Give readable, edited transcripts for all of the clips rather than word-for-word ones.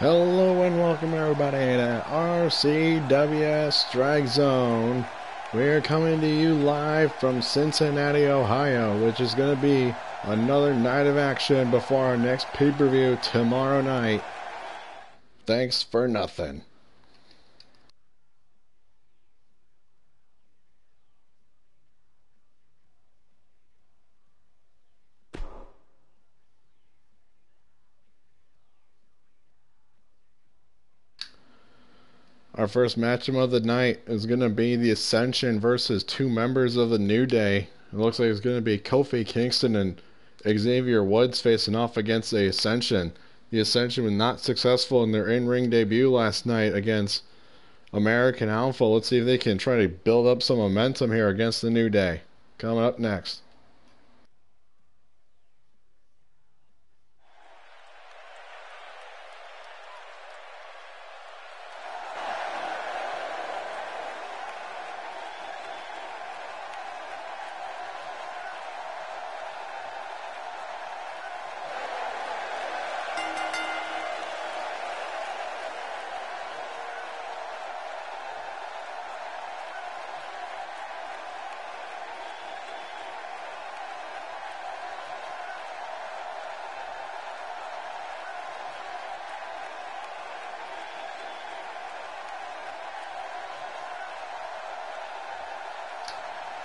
Hello and welcome everybody to RCW Strike Zone. We're coming to you live from Cincinnati, Ohio, which is going to be another night of action before our next pay-per-view tomorrow night. Thanks for nothing. Our first matchup of the night is going to be the Ascension versus two members of the New Day. It looks like it's going to be Kofi Kingston and Xavier Woods facing off against the Ascension. The Ascension was not successful in their in-ring debut last night against American Alpha. Let's see if they can try to build up some momentum here against the New Day. Coming up next.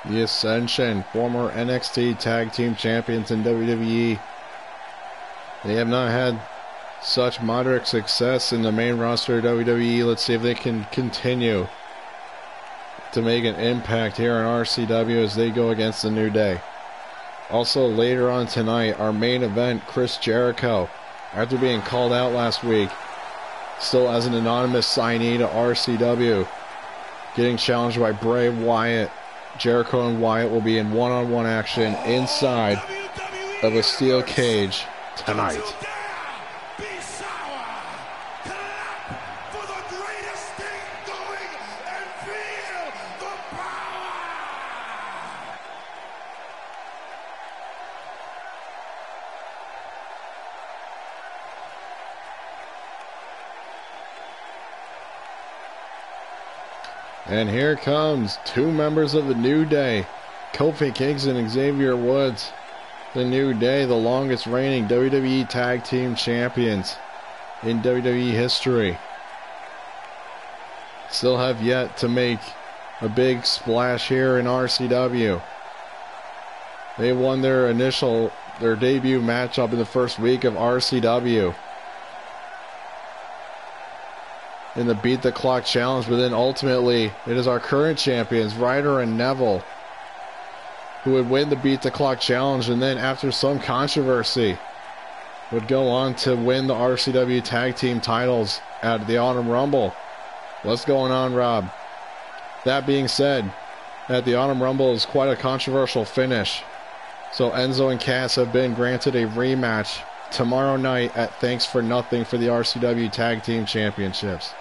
The Ascension, former NXT Tag Team Champions in WWE. They have not had such moderate success in the main roster of WWE. Let's see if they can continue to make an impact here on RCW as they go against the New Day. Also later on tonight, our main event, Chris Jericho, after being called out last week, still as an anonymous signee to RCW, getting challenged by Bray Wyatt. Jericho and Wyatt will be in one-on-one action inside of a steel cage tonight. And here comes two members of the New Day, Kofi Kingston and Xavier Woods. The New Day, the longest reigning WWE Tag Team Champions in WWE history. Still have yet to make a big splash here in RCW. They won their debut matchup in the first week of RCW in the Beat the Clock Challenge, but then ultimately it is our current champions, Ryder and Neville, who would win the Beat the Clock Challenge, and then after some controversy would go on to win the RCW Tag Team titles at the Autumn Rumble. What's going on, Rob? That being said, at the Autumn Rumble is quite a controversial finish, so Enzo and Cass have been granted a rematch tomorrow night at Thanks for Nothing for the RCW Tag Team Championships.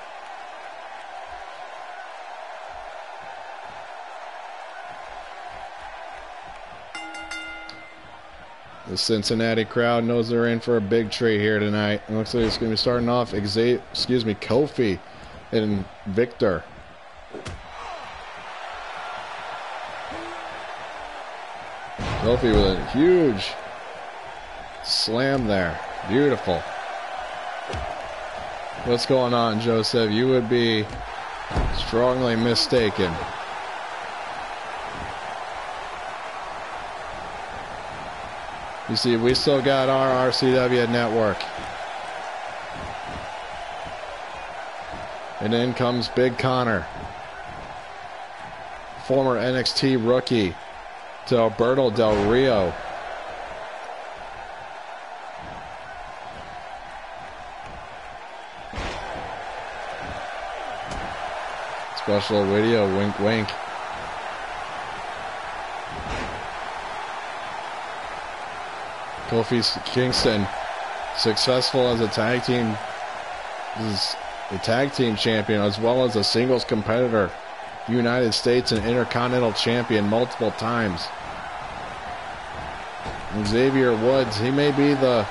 The Cincinnati crowd knows they're in for a big treat here tonight. It looks like it's going to be starting off Kofi and Victor. Kofi with a huge slam there. Beautiful. What's going on, Joseph? You would be strongly mistaken. You see, we still got our RCW network. And in comes Big Connor, former NXT rookie, to Alberto Del Rio. Special video, wink wink. Kofi Kingston, successful as a tag team champion as well as a singles competitor, United States and Intercontinental champion multiple times. And Xavier Woods, he may be the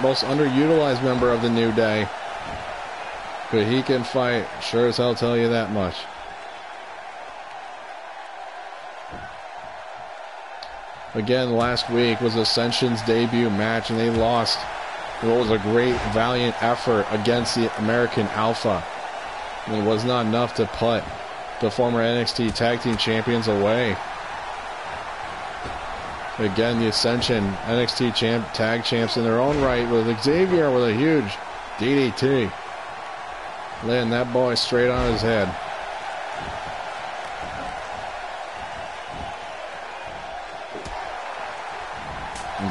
most underutilized member of the New Day. But he can fight. Sure as hell tell you that much. Again, last week was Ascension's debut match, and they lost. It was a great, valiant effort against the American Alpha. And it was not enough to put the former NXT Tag Team Champions away. Again, the Ascension NXT Tag Champs in their own right, with Xavier with a huge DDT. Laying that boy straight on his head.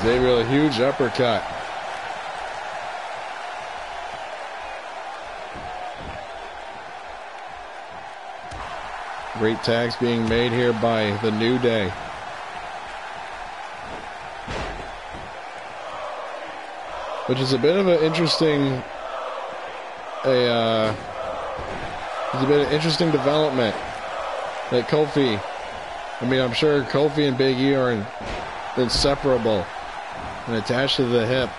Xavier with a huge uppercut. Great tags being made here by the New Day. Which is a bit of an interesting development that Kofi, I mean, I'm sure Kofi and Big E are inseparable and attached to the hip,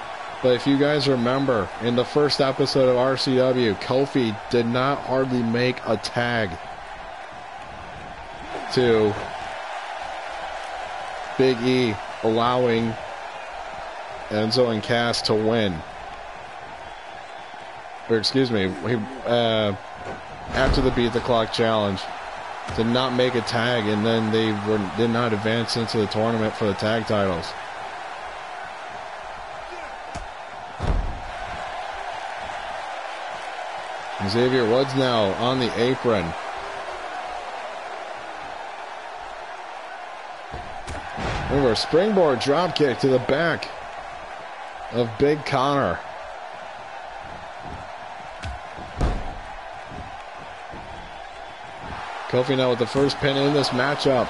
but if you guys remember, in the first episode of RCW, Kofi did not hardly make a tag to Big E, allowing Enzo and Cass to win. Or excuse me, after the Beat the Clock challenge, did not make a tag, and then they did not advance into the tournament for the tag titles. Xavier Woods now on the apron. Remember, a springboard dropkick to the back of Big Connor. Kofi now with the first pin in this matchup.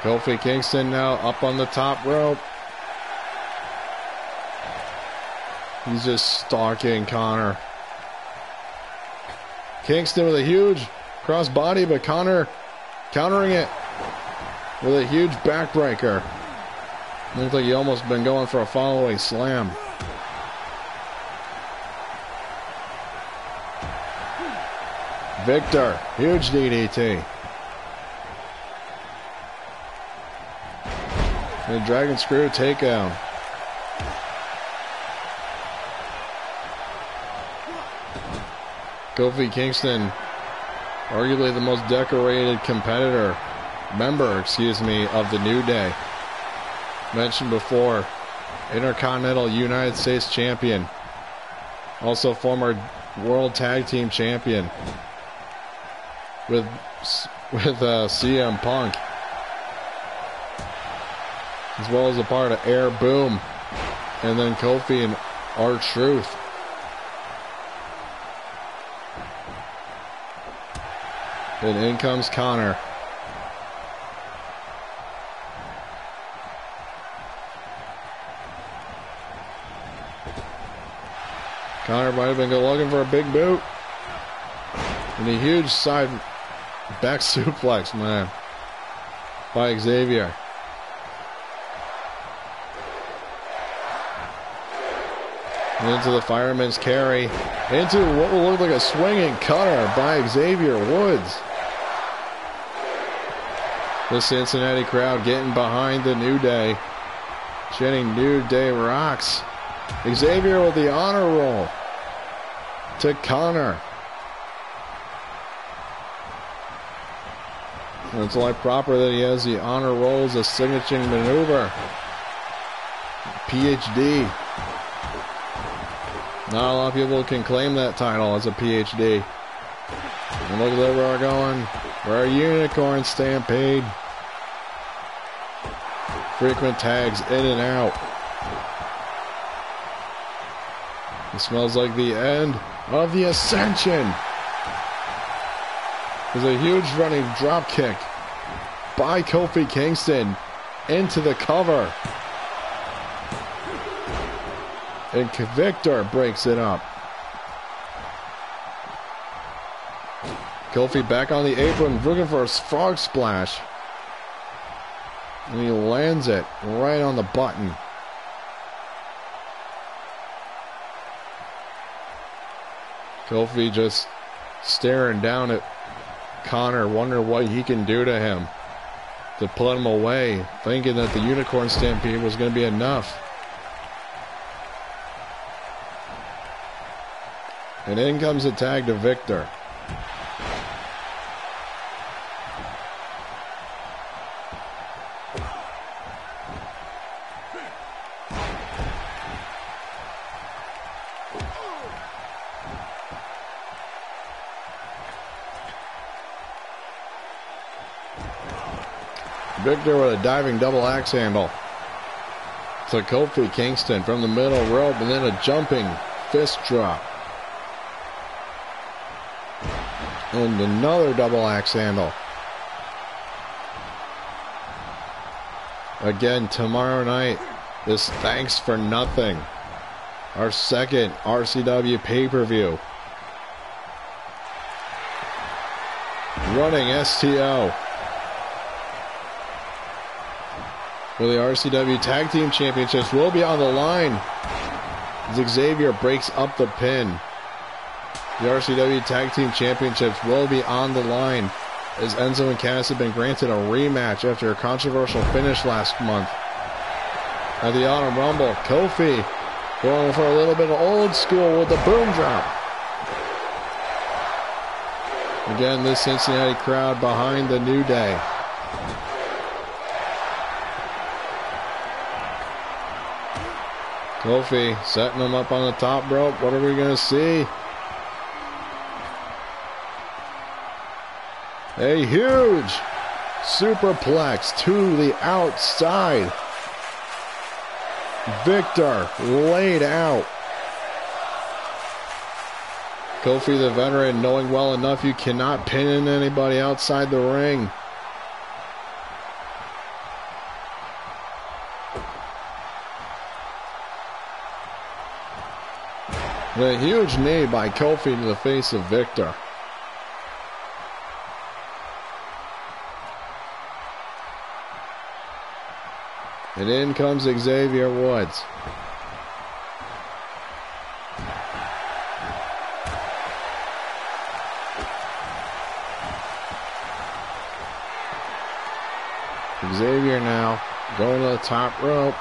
Kofi Kingston now up on the top rope. He's just stalking Connor. Kingston with a huge crossbody, but Connor countering it with a huge backbreaker. Looks like he almost been going for a following slam. Victor, huge DDT. And a Dragon Screw takedown. Kofi Kingston, arguably the most decorated member, of the New Day. Mentioned before, Intercontinental United States Champion. Also former World Tag Team Champion with CM Punk. As well as a part of Air Boom. And then Kofi and R-Truth. And in comes Connor. Connor might have been looking for a big boot. And a huge side back suplex, man, by Xavier. And into the fireman's carry. Into what will look like a swinging cutter by Xavier Woods. The Cincinnati crowd getting behind the New Day. Chanting New Day rocks. Xavier with the honor roll to Connor. And it's only proper that he has the honor roll as a signature maneuver. PhD. Not a lot of people can claim that title as a PhD. And look at where we're going. We're a unicorn stampede. Frequent tags in and out. It smells like the end of the Ascension. There's a huge running drop kick by Kofi Kingston into the cover. And Victor breaks it up. Kofi back on the apron, looking for a frog splash. And he lands it right on the button. Kofi just staring down at Connor, wondering what he can do to him to put him away, thinking that the Unicorn Stampede was going to be enough. And in comes the tag to Victor. Victor with a diving double axe handle to Kofi Kingston from the middle rope, and then a jumping fist drop. And another double axe handle. Again, tomorrow night, this Thanks for Nothing. Our second RCW pay-per-view. Running STO. For the RCW Tag Team Championships will be on the line as Xavier breaks up the pin. The RCW Tag Team Championships will be on the line as Enzo and Cass have been granted a rematch after a controversial finish last month. At the Autumn Rumble, Kofi going for a little bit of old school with the boom drop. Again, this Cincinnati crowd behind the New Day. Kofi setting him up on the top rope. What are we going to see? A huge superplex to the outside. Victor laid out. Kofi the veteran knowing well enough you cannot pin in anybody outside the ring. A huge knee by Kofi to the face of Victor. And in comes Xavier Woods. Xavier now going to the top rope.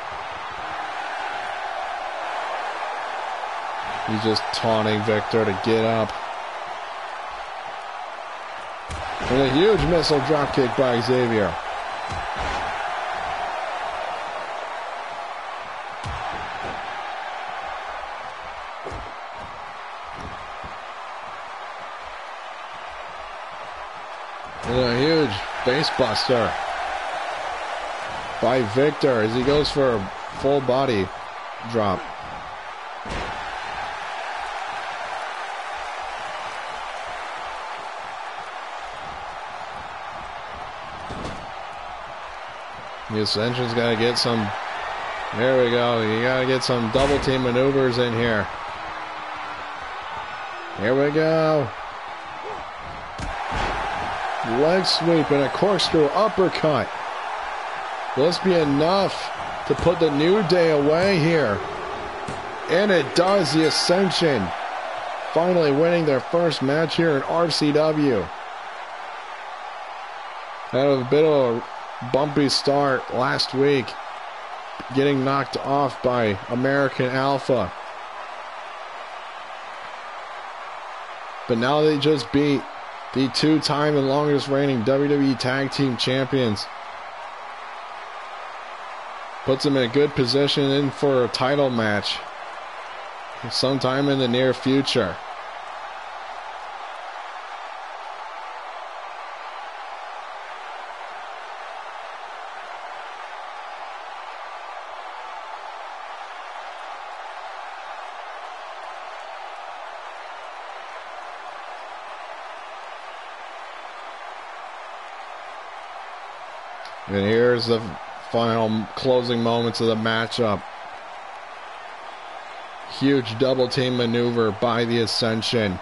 He's just taunting Victor to get up. And a huge missile dropkick by Xavier. And a huge face buster by Victor as he goes for a full body drop. The Ascension's got to get some, there we go, you got to get some double team maneuvers in here. Here we go. Leg sweep and a corkscrew uppercut. Will this be enough to put the New Day away here? And it does. The Ascension finally winning their first match here in RCW. Had a bit of a bumpy start last week, getting knocked off by American Alpha. But now they just beat the two-time and longest reigning WWE Tag Team Champions. Puts them in a good position in for a title match sometime in the near future. And here's the final closing moments of the matchup. Huge double team maneuver by the Ascension.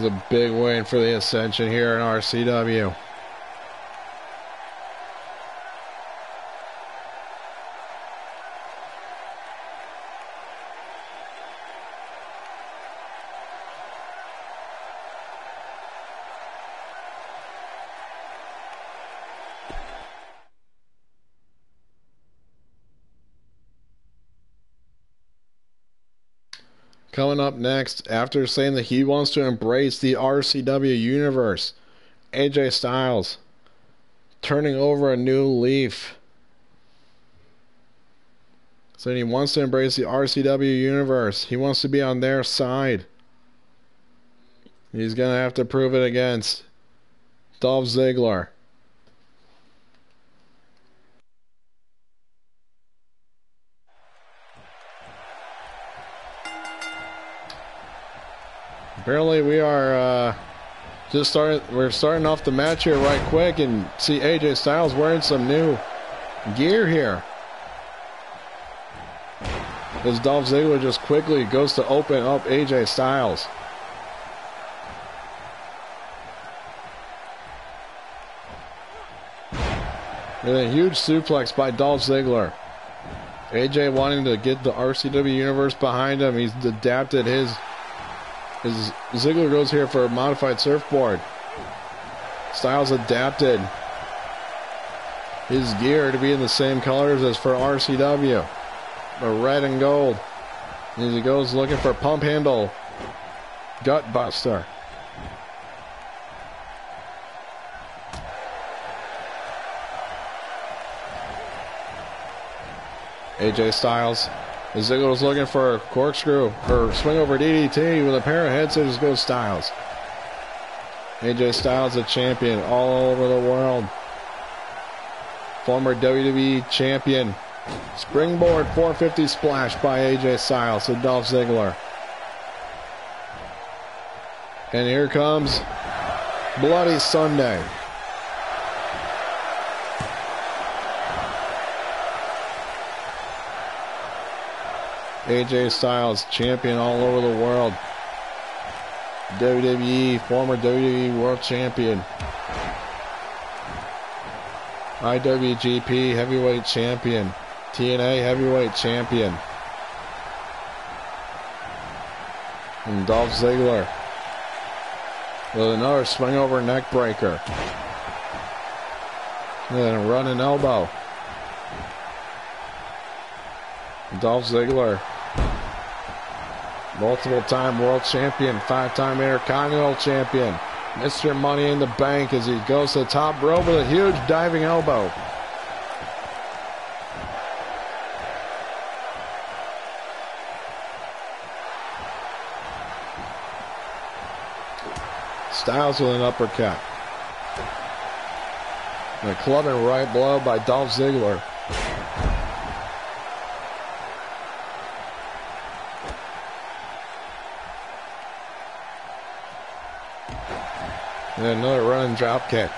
is a big win for the Ascension here in RCW. Coming up next, after saying that he wants to embrace the RCW universe, AJ Styles turning over a new leaf. Saying he wants to embrace the RCW universe. He wants to be on their side. He's going to have to prove it against Dolph Ziggler. Apparently we are we're starting off the match here right quick and see AJ Styles wearing some new gear here. As Dolph Ziggler just quickly goes to open up AJ Styles. And a huge suplex by Dolph Ziggler. AJ wanting to get the RCW universe behind him. He's adapted his Ziggler goes here for a modified surfboard. Styles adapted his gear to be in the same colors as for RCW. The red and gold. As he goes looking for pump handle. Gut buster. AJ Styles. Ziggler was looking for a corkscrew or swing over DDT with a pair of head scissors. Goes Styles. AJ Styles, a champion all over the world. Former WWE champion. Springboard 450 splash by AJ Styles to Dolph Ziggler. And here comes Bloody Sunday. AJ Styles, champion all over the world. WWE, former WWE World Champion. IWGP Heavyweight Champion. TNA Heavyweight Champion. And Dolph Ziggler with another swing over neck breaker. And a running elbow. Dolph Ziggler, multiple-time world champion, 5-time Intercontinental champion, Mr. Money in the Bank as he goes to the top rope with a huge diving elbow. Styles with an uppercut. And a clubbing right blow by Dolph Ziggler. And another running drop kick.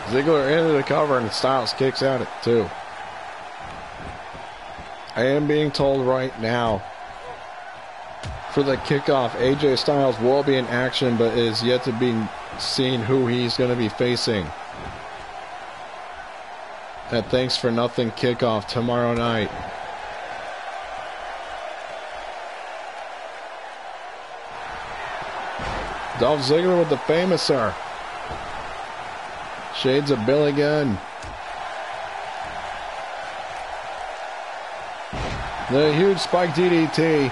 Ziggler into the cover and Styles kicks at it too. I am being told right now for the kickoff, AJ Styles will be in action, but it is yet to be seen who he's going to be facing at Thanks for Nothing kickoff tomorrow night. Dolph Ziggler with the famouser. Shades of Billy Gunn. The huge spike DDT.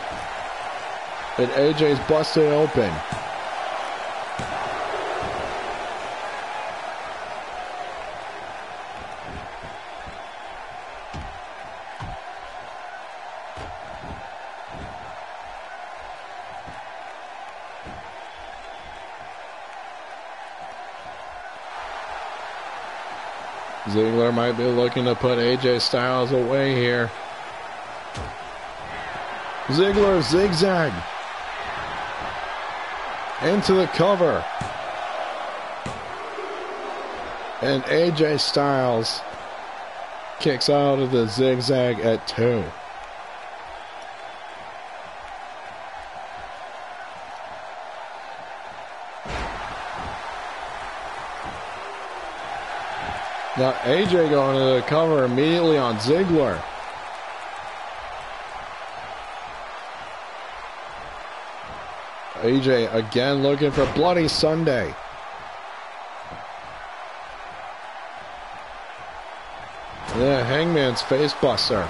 And AJ's busted open. Ziggler might be looking to put AJ Styles away here. Ziggler zigzag into the cover. And AJ Styles kicks out of the zigzag at 2. Now AJ going to the cover immediately on Ziggler. AJ again looking for Bloody Sunday. Yeah, Hangman's facebuster.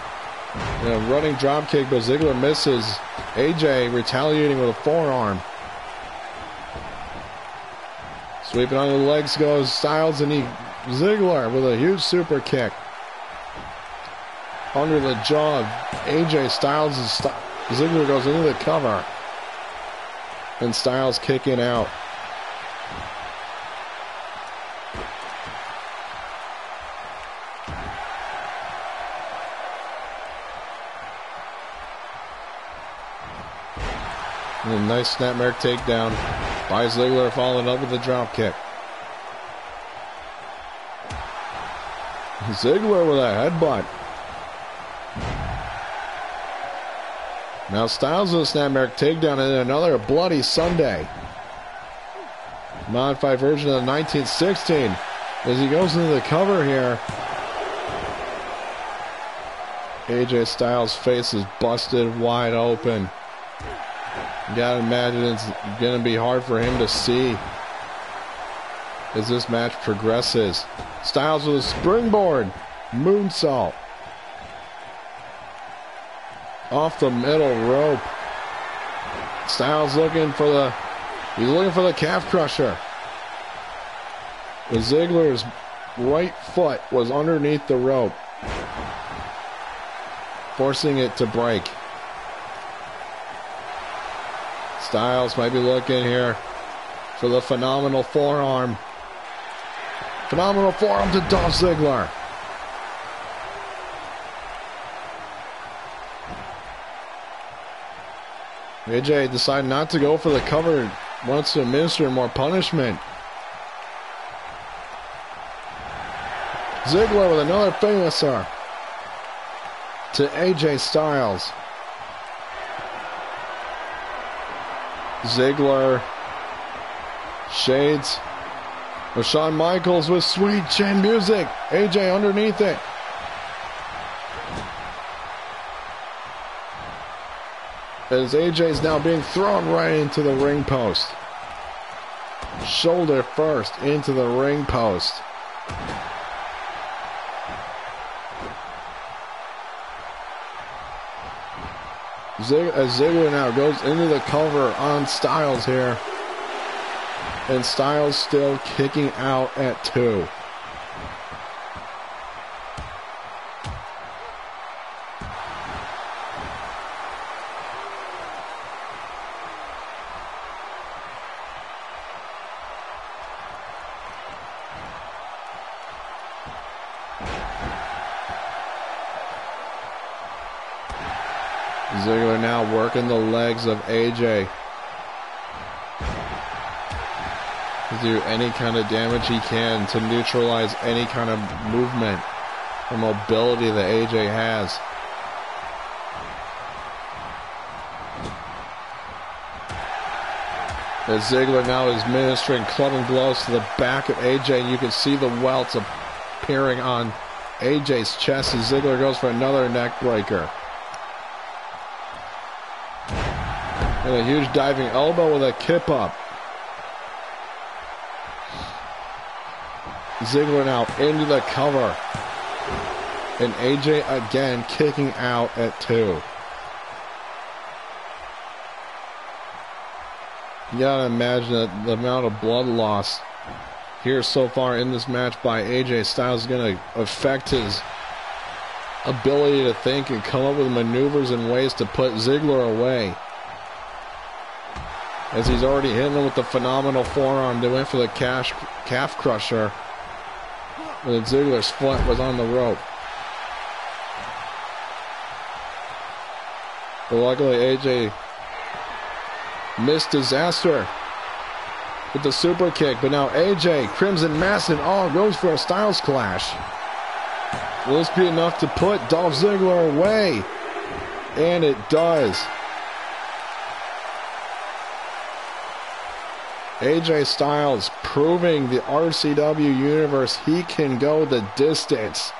Running drop kick, but Ziggler misses. AJ retaliating with a forearm. Sweeping on the legs goes Styles, and Ziggler with a huge super kick. Under the jaw of AJ Styles. Ziggler goes into the cover. And Styles kicking out. And a nice snapmare takedown by Ziggler, following up with a drop kick. Ziggler with a headbutt. Now Styles with a snapmare takedown and another Bloody Sunday. Modified version of 1916. As he goes into the cover here. AJ Styles' face is busted wide open. You gotta imagine it's gonna be hard for him to see as this match progresses. Styles with a springboard moonsault off the middle rope. Styles he's looking for the calf crusher. But Ziggler's right foot was underneath the rope, forcing it to break. Styles might be looking here for the phenomenal forearm. Phenomenal forearm to Dolph Ziggler. AJ decided not to go for the cover. Wants to administer more punishment. Ziggler with another finisher to AJ Styles. Ziggler shades of Shawn Michaels with sweet chin music. AJ underneath it. As AJ's now being thrown right into the ring post. Shoulder first into the ring post. As Ziggler now goes into the cover on Styles here. And Styles still kicking out at 2. Ziggler now working the legs of AJ to do any kind of damage he can to neutralize any kind of movement or mobility that AJ has. As Ziggler now is administering clubbing blows to the back of AJ, and you can see the welts appearing on AJ's chest as Ziggler goes for another neck breaker. And a huge diving elbow with a kip up. Ziggler now into the cover. And AJ again kicking out at 2. You gotta imagine that the amount of blood loss here so far in this match by AJ Styles is gonna affect his ability to think and come up with maneuvers and ways to put Ziggler away. As he's already hitting him with the phenomenal forearm. They went for the calf crusher. And Ziggler's foot was on the rope. But luckily AJ missed disaster with the super kick. But now AJ, Crimson Mask and all, goes for a Styles Clash. Will this be enough to put Dolph Ziggler away? And it does. AJ Styles proving the RCW universe he can go the distance.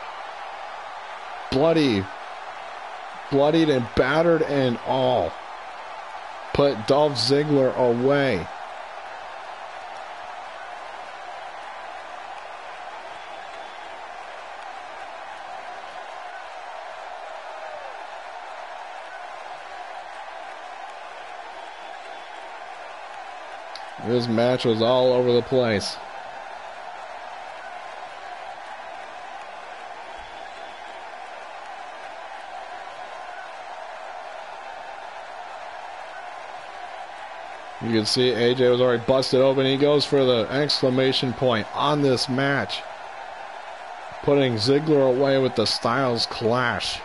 Bloodied and battered and all. Put Dolph Ziggler away. This match was all over the place. You can see AJ was already busted open. He goes for the exclamation point on this match, putting Ziggler away with the Styles Clash.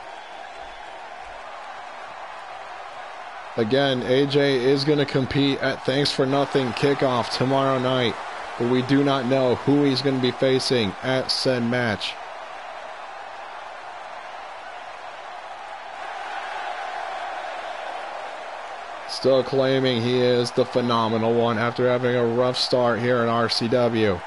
Again, AJ is going to compete at Thanks for Nothing kickoff tomorrow night, but we do not know who he's going to be facing at said match. Still claiming he is the phenomenal one after having a rough start here in RCW.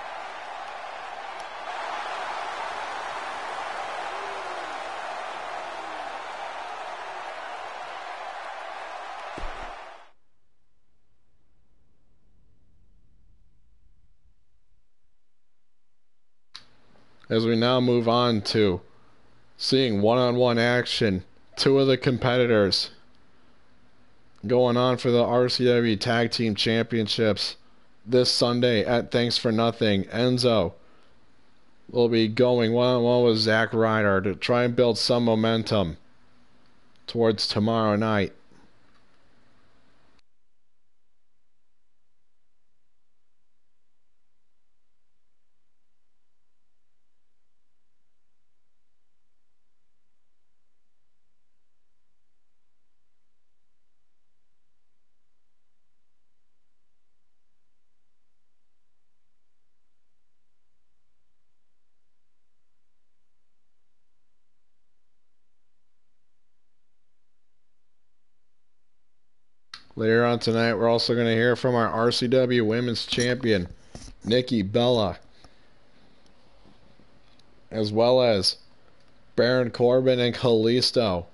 As we now move on to seeing one-on-one action, two of the competitors going on for the RCW Tag Team Championships this Sunday at Thanks for Nothing. Enzo will be going one-on-one with Zack Ryder to try and build some momentum towards tomorrow night. Later on tonight, we're also going to hear from our RCW Women's Champion, Nikki Bella, as well as Baron Corbin and Kalisto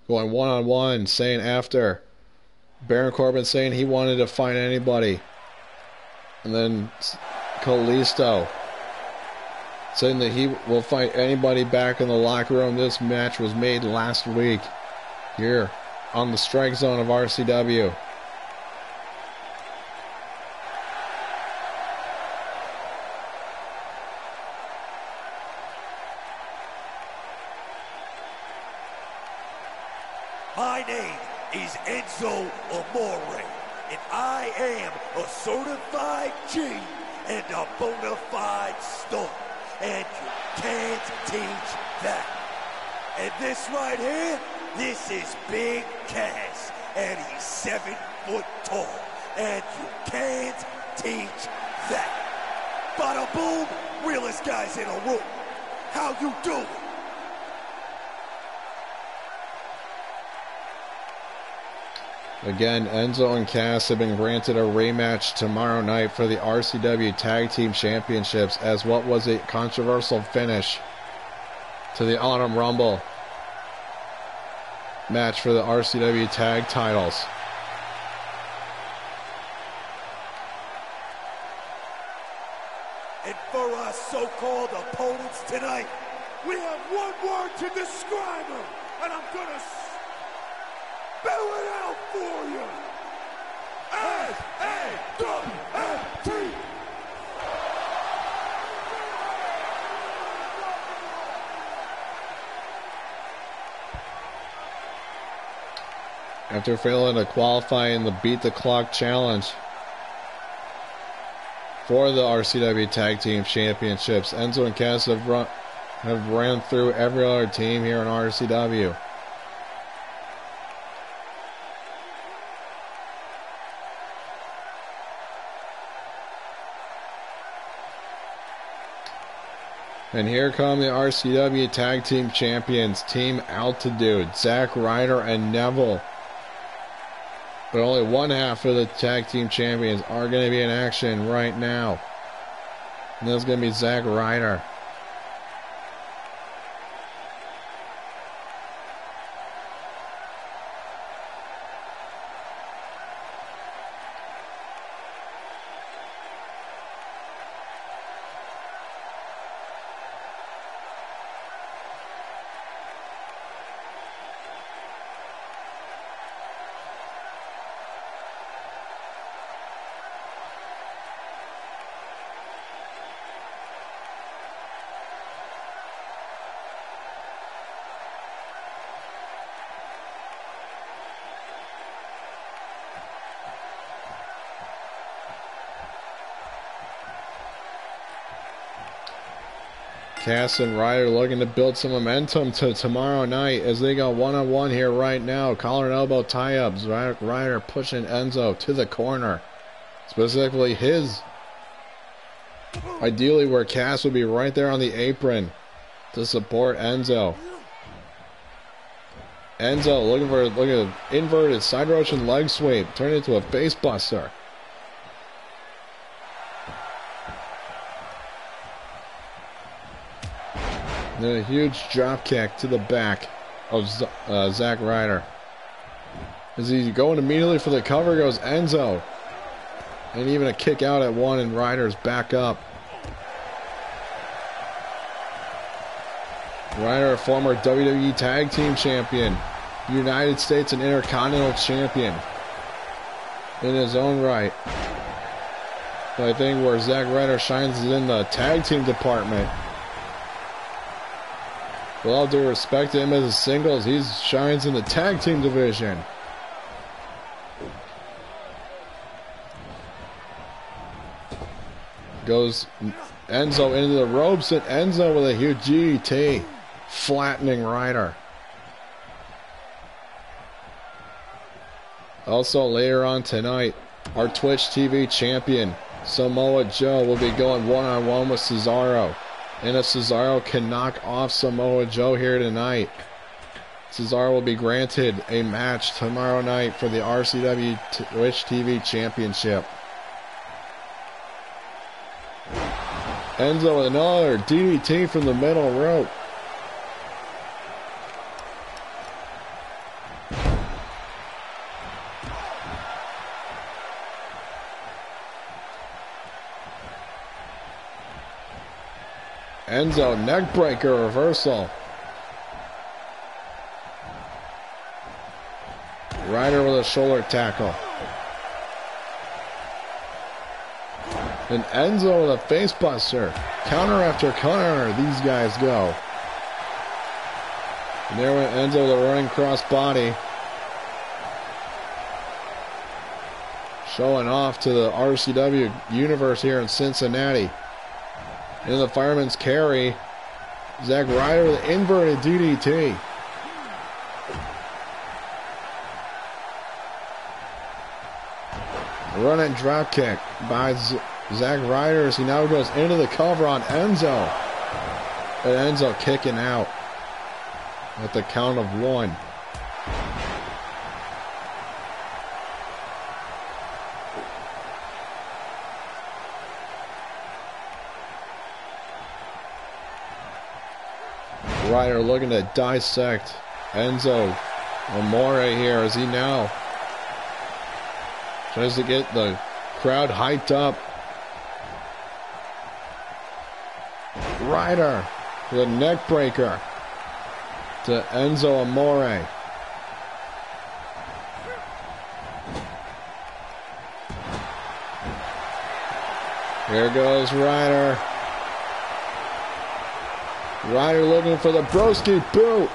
going one-on-one, saying after Baron Corbin saying he wanted to fight anybody, and then Kalisto saying that he will fight anybody back in the locker room. This match was made last week here on the StrikeZone of RCW. My name is Enzo Amore, and I am a certified G and a bona fide star, and you can't teach that. And this right here, this is Big Cass, and he's 7 foot tall, and you can't teach that. Bada boom, realest guys in a room. How you doing? Again, Enzo and Cass have been granted a rematch tomorrow night for the RCW Tag Team Championships as what was a controversial finish to the Autumn Rumble match for the RCW Tag titles. And for our so-called opponents tonight, we have one word to describe them, and I'm gonna spell it out for you. S-A-W-F-T. After failing to qualify in the Beat the Clock Challenge for the RCW Tag Team Championships. Enzo and Cass have ran through every other team here in RCW. And here come the RCW Tag Team Champions, Team Altitude, Zack Ryder and Neville. But only one half of the Tag Team Champions are going to be in action right now. And that's going to be Zack Ryder. Cass and Ryder looking to build some momentum to tomorrow night as they go one-on-one here right now. Collar and elbow tie-ups. Ryder pushing Enzo to the corner. Specifically his. Ideally where Cass would be right there on the apron to support Enzo. Enzo looking for an inverted side Russian leg sweep. Turn into a face buster. And a huge drop kick to the back of Zack Ryder. As he's going immediately for the cover goes Enzo. And even a kick out at one, and Ryder's back up. Ryder, a former WWE Tag Team Champion, United States and Intercontinental Champion in his own right. But I think where Zack Ryder shines is in the tag team department. With all due respect to him as a singles, he shines in the tag team division. Goes Enzo into the ropes, and Enzo with a huge GT, flattening Ryder. Also later on tonight, our Twitch TV champion, Samoa Joe, will be going one-on-one with Cesaro. And if Cesaro can knock off Samoa Joe here tonight, Cesaro will be granted a match tomorrow night for the RCW Twitch TV Championship. Enzo with another DDT from the middle rope. Enzo neckbreaker reversal. Ryder with a shoulder tackle. And Enzo with a face buster. Counter after counter, these guys go. And there went Enzo with a running cross body. Showing off to the RCW universe here in Cincinnati. In the fireman's carry, Zack Ryder with an inverted DDT. Running drop kick by Zack Ryder as he now goes into the cover on Enzo. And Enzo kicking out at the count of one. Ryder looking to dissect Enzo Amore here as he now tries to get the crowd hyped up. Ryder with a neck breaker to Enzo Amore. Here goes Ryder. Ryder looking for the broski boot.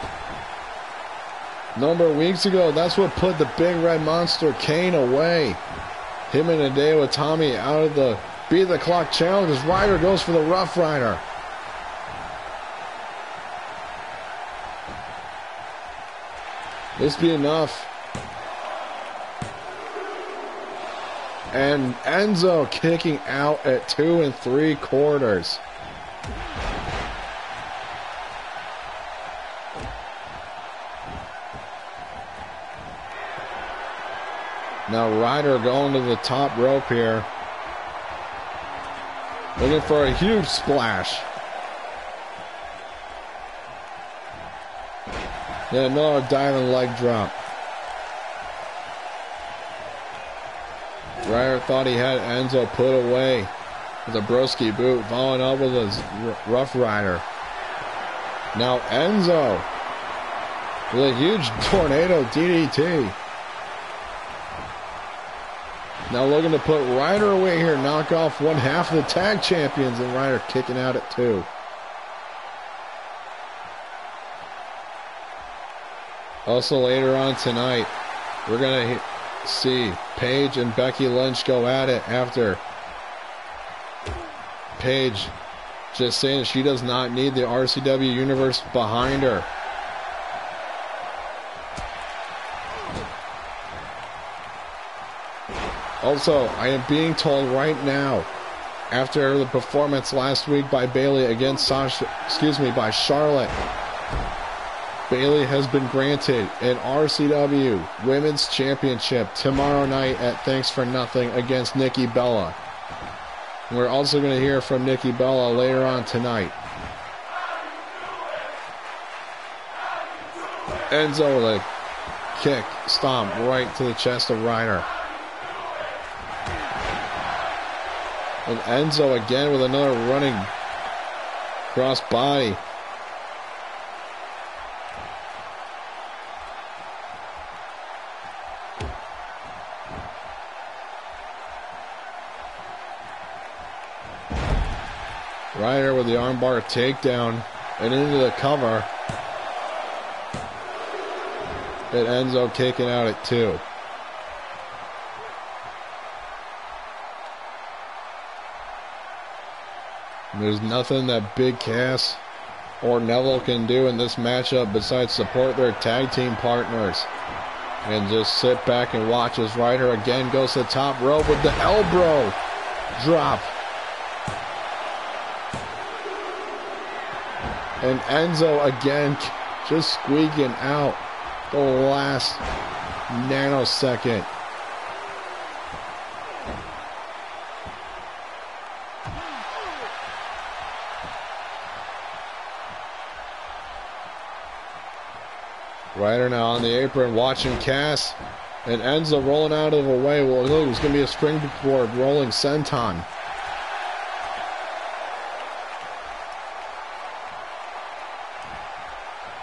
Number of weeks ago, that's what put the Big Red Monster Kane away. Him and Hideo Itami out of the Beat the clock challenge as Ryder goes for the Rough Rider. This be enough. And Enzo kicking out at 2 3/4. Now Ryder going to the top rope here. Looking for a huge splash. Then another diving leg drop. Ryder thought he had Enzo put away with a broski boot, following up with his Rough Rider. Now Enzo with a huge tornado DDT. Now looking to put Ryder away here, knock off one half of the tag champions, and Ryder kicking out at 2. Also later on tonight, we're going to see Paige and Becky Lynch go at it after Paige just saying she does not need the RCW universe behind her. Also, I am being told right now, after the performance last week by Bayley against by Charlotte, Bayley has been granted an RCW Women's Championship tomorrow night at Thanks for Nothing against Nikki Bella. We're also going to hear from Nikki Bella later on tonight. Enzo with a kick, stomp right to the chest of Ryder. And Enzo again with another running cross body. Ryder with the armbar takedown and into the cover. And Enzo kicking out at 2. There's nothing that Big Cass or Neville can do in this matchup besides support their tag team partners. And just sit back and watch as Ryder again goes to the top rope with the elbow drop. And Enzo again just squeaking out the last nanosecond. Ryder now on the apron watching Cass. And Enzo rolling out of the way. Well, look, it's going to be a springboard rolling senton.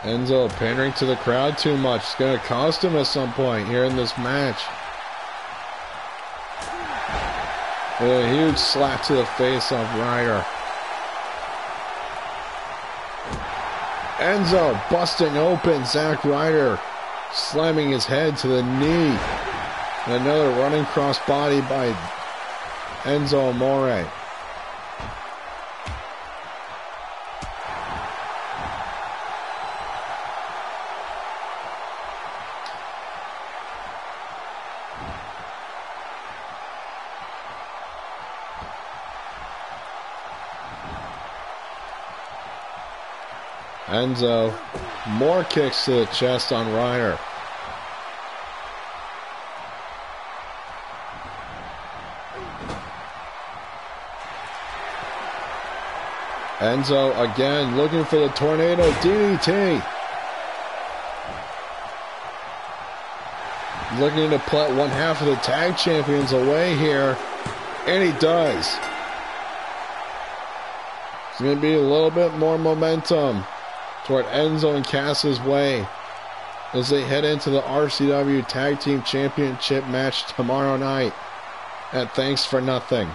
Enzo pandering to the crowd too much. It's going to cost him at some point here in this match. And a huge slap to the face of Ryder. Enzo busting open Zack Ryder, slamming his head to the knee. And another running cross body by Enzo Amore. Enzo, more kicks to the chest on Ryder. Enzo again looking for the tornado DDT. Looking to put one half of the tag champions away here. And he does. It's going to be a little bit more momentum toward Enzo and Cass's way as they head into the RCW Tag Team Championship match tomorrow night at Thanks for Nothing.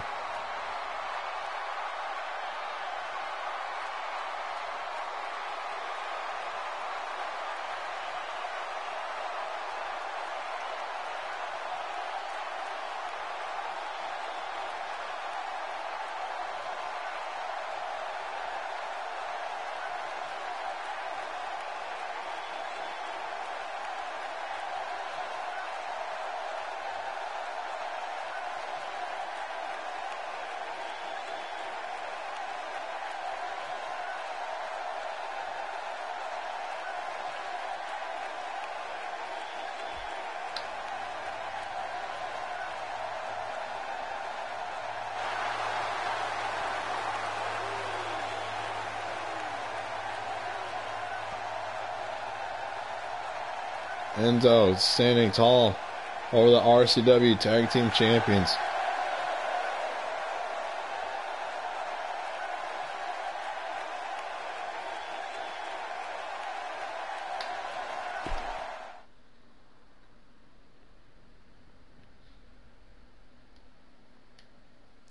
Enzo standing tall over the RCW Tag Team Champions.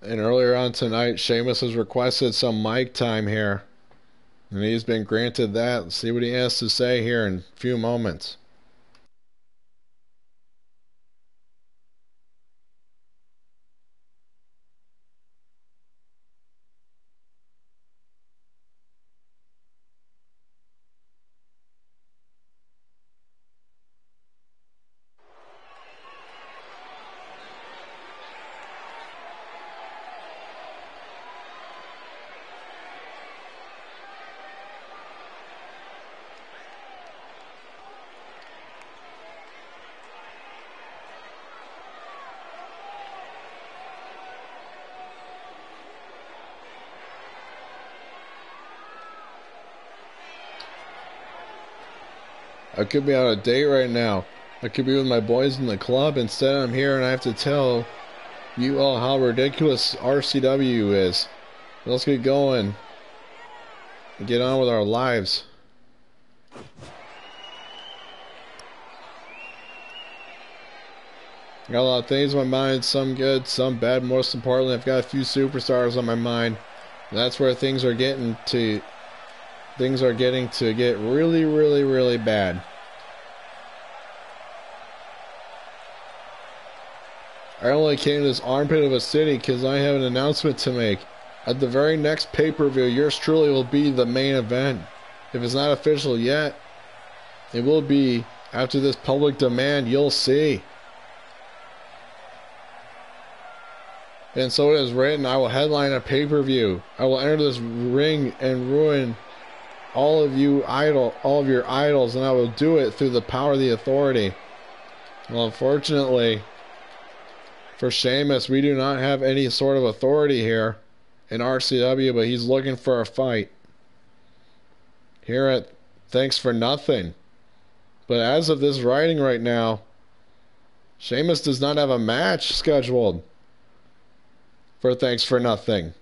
And earlier on tonight, Sheamus has requested some mic time here. And he's been granted that. Let's see what he has to say here in a few moments. I could be on a date right now. I could be with my boys in the club. Instead, I'm here and I have to tell you all how ridiculous RCW is. Let's get going and get on with our lives. I got a lot of things on my mind, some good, some bad. Most importantly, I've got a few superstars on my mind. That's where things are getting to get really, really, really bad. I only came to this armpit of a city because I have an announcement to make. At the very next pay-per-view, yours truly will be the main event. If it's not official yet, it will be. After this public demand, you'll see. And so it is written, I will headline a pay-per-view. I will enter this ring and ruin all of your idols, and I will do it through the power of the authority. Well, unfortunately, for Sheamus, we do not have any sort of authority here in RCW, but he's looking for a fight here at Thanks for Nothing. But as of this writing right now, Sheamus does not have a match scheduled for Thanks for Nothing.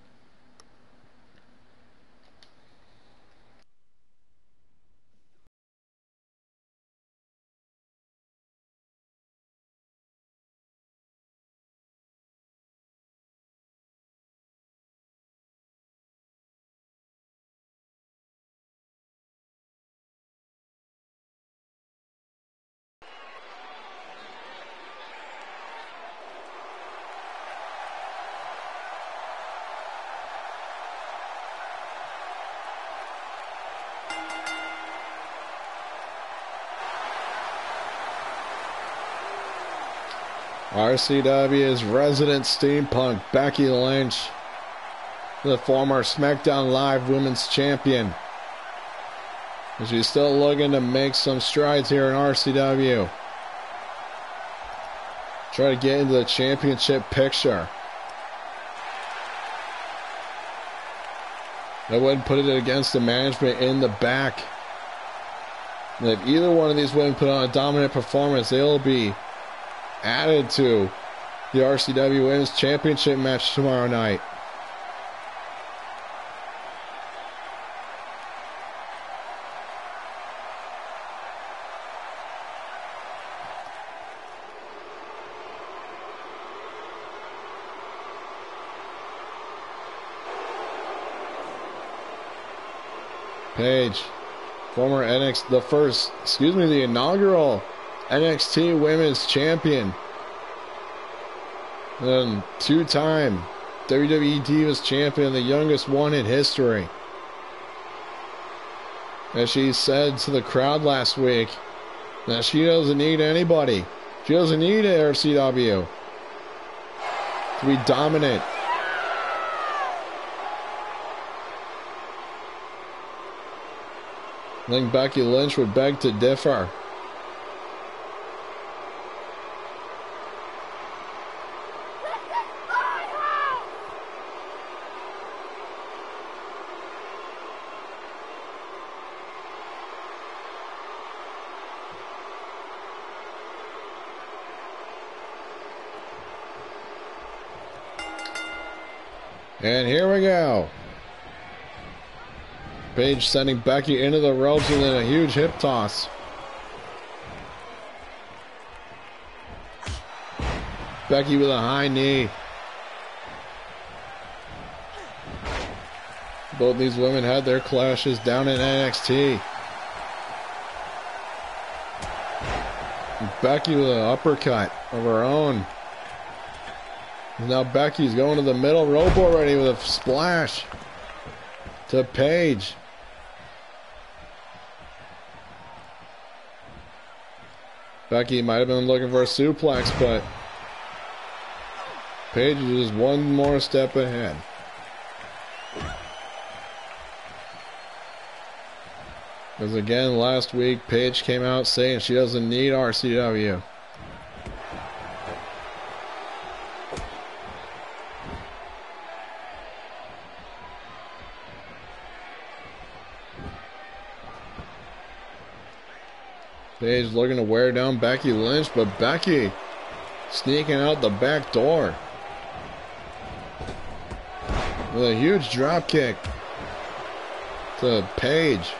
RCW's resident steampunk Becky Lynch, the former SmackDown Live Women's Champion. And she's still looking to make some strides here in RCW. Try to get into the championship picture. I wouldn't put it against the management in the back. And if either one of these women put on a dominant performance, they'll be added to the RCW Women's Championship match tomorrow night. Paige, former the inaugural NXT Women's Champion, and two-time WWE Divas Champion, the youngest one in history. As she said to the crowd last week, that she doesn't need anybody. She doesn't need RCW to be dominant. I think Becky Lynch would beg to differ. And here we go. Paige sending Becky into the ropes and then a huge hip toss. Becky with a high knee. Both these women had their clashes down in NXT. Becky with an uppercut of her own. Now Becky's going to the middle rope already with a splash to Paige. Becky might have been looking for a suplex, but Paige is just one more step ahead. Because again, last week, Paige came out saying she doesn't need RCW. Paige looking to wear down Becky Lynch, but Becky sneaking out the back door with a huge drop kick to Paige.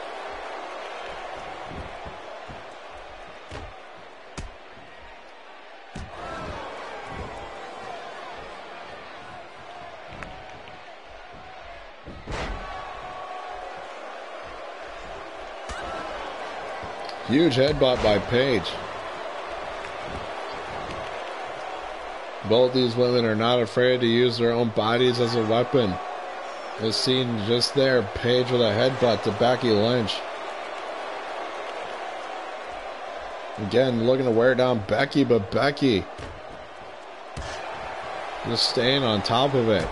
Huge headbutt by Paige. Both these women are not afraid to use their own bodies as a weapon. As seen just there, Paige with a headbutt to Becky Lynch. Again, looking to wear down Becky, but Becky just staying on top of it.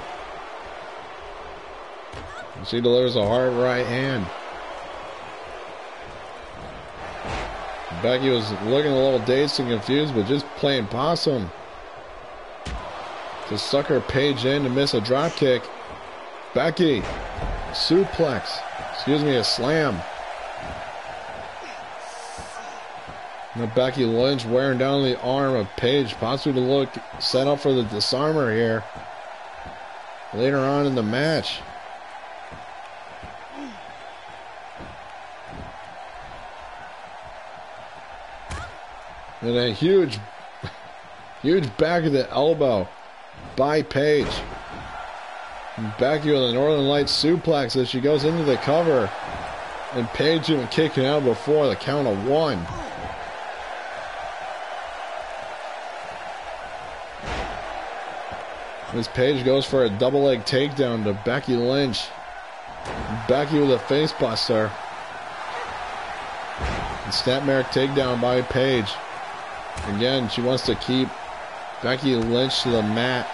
She delivers a hard right hand. Becky was looking a little dazed and confused, but just playing possum to sucker Paige in to miss a drop kick. Becky, suplex, a slam. Now Becky Lynch wearing down the arm of Paige, possibly to look set up for the disarmer here later on in the match. And a huge back of the elbow by Paige. Becky with a Northern Lights suplex as she goes into the cover. And Paige even kicking out before the count of 1. As Paige goes for a double leg takedown to Becky Lynch. Becky with a face buster. And snapmare takedown by Paige. Again, she wants to keep Becky Lynch to the mat.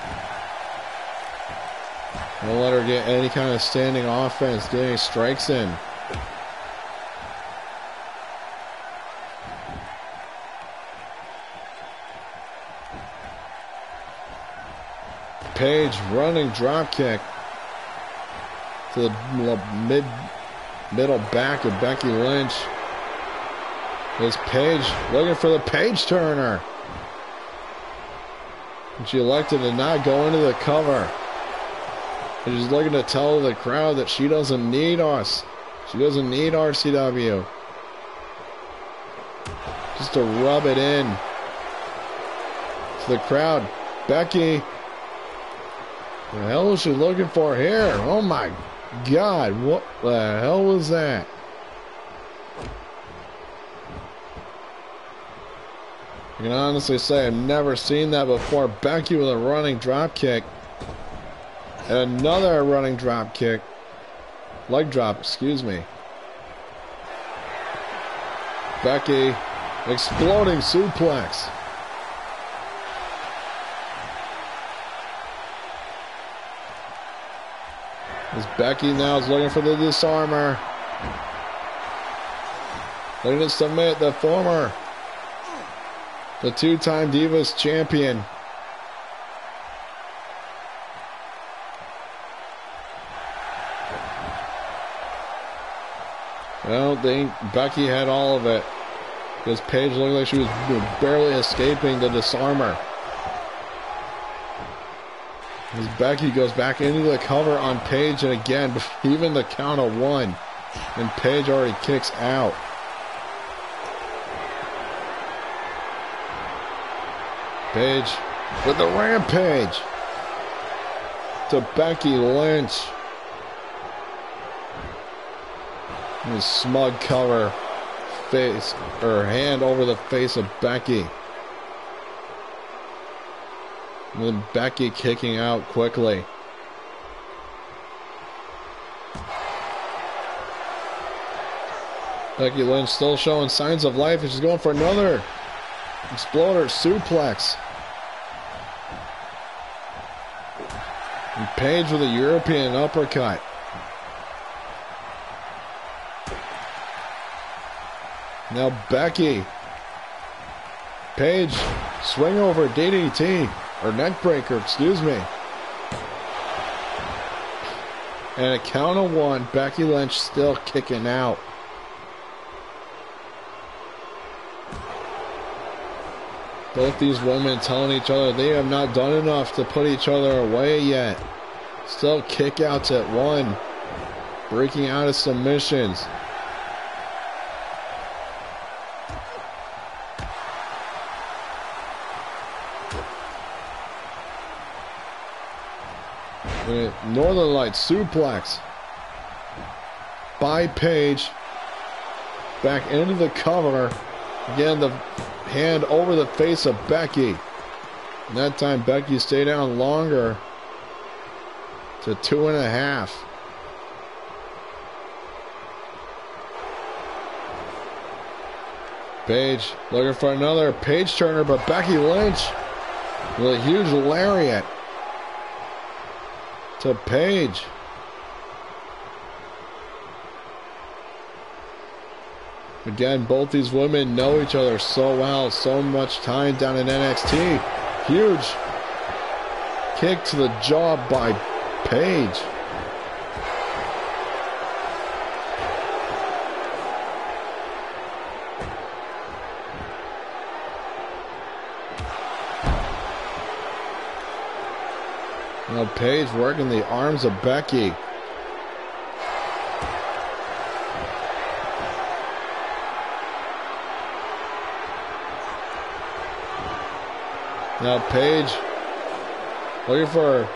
Don't let her get any kind of standing offense, get any strikes in. Paige running drop kick to the middle back of Becky Lynch. Is Paige looking for the Paige Turner. And she elected to not go into the cover. And she's looking to tell the crowd that she doesn't need us. She doesn't need RCW. Just to rub it in to the crowd. Becky, what the hell is she looking for here? Oh my God, what the hell was that? I can honestly say I've never seen that before. Becky with a running drop kick. And another running drop kick. Leg drop, excuse me. Becky, exploding suplex. As Becky now is looking for the disarmer. Looking to submit the former, the two-time Divas champion. I don't think Becky had all of it, because Paige looked like she was barely escaping the disarmer. As Becky goes back into the cover on Paige, and again, even the count of 1, and Paige already kicks out. Paige with the rampage to Becky Lynch. And the smug cover, face or hand over the face of Becky. And then Becky kicking out quickly. Becky Lynch still showing signs of life, and she's going for another exploder suplex. And Paige with a European uppercut. Now Becky. Paige, swing over DDT, or neck breaker, excuse me. And a count of 1, Becky Lynch still kicking out. Both these women telling each other they have not done enough to put each other away yet. Still kickouts at 1. Breaking out of submissions. Northern Lights suplex by Paige. Back into the cover. Again, the hand over the face of Becky. And that time Becky stayed down longer to 2.5. Paige looking for another page turner, but Becky Lynch with a huge lariat to Paige. Again, both these women know each other so well, so much time down in NXT. Huge kick to the jaw by Paige. Now Paige working the arms of Becky. Now Paige looking for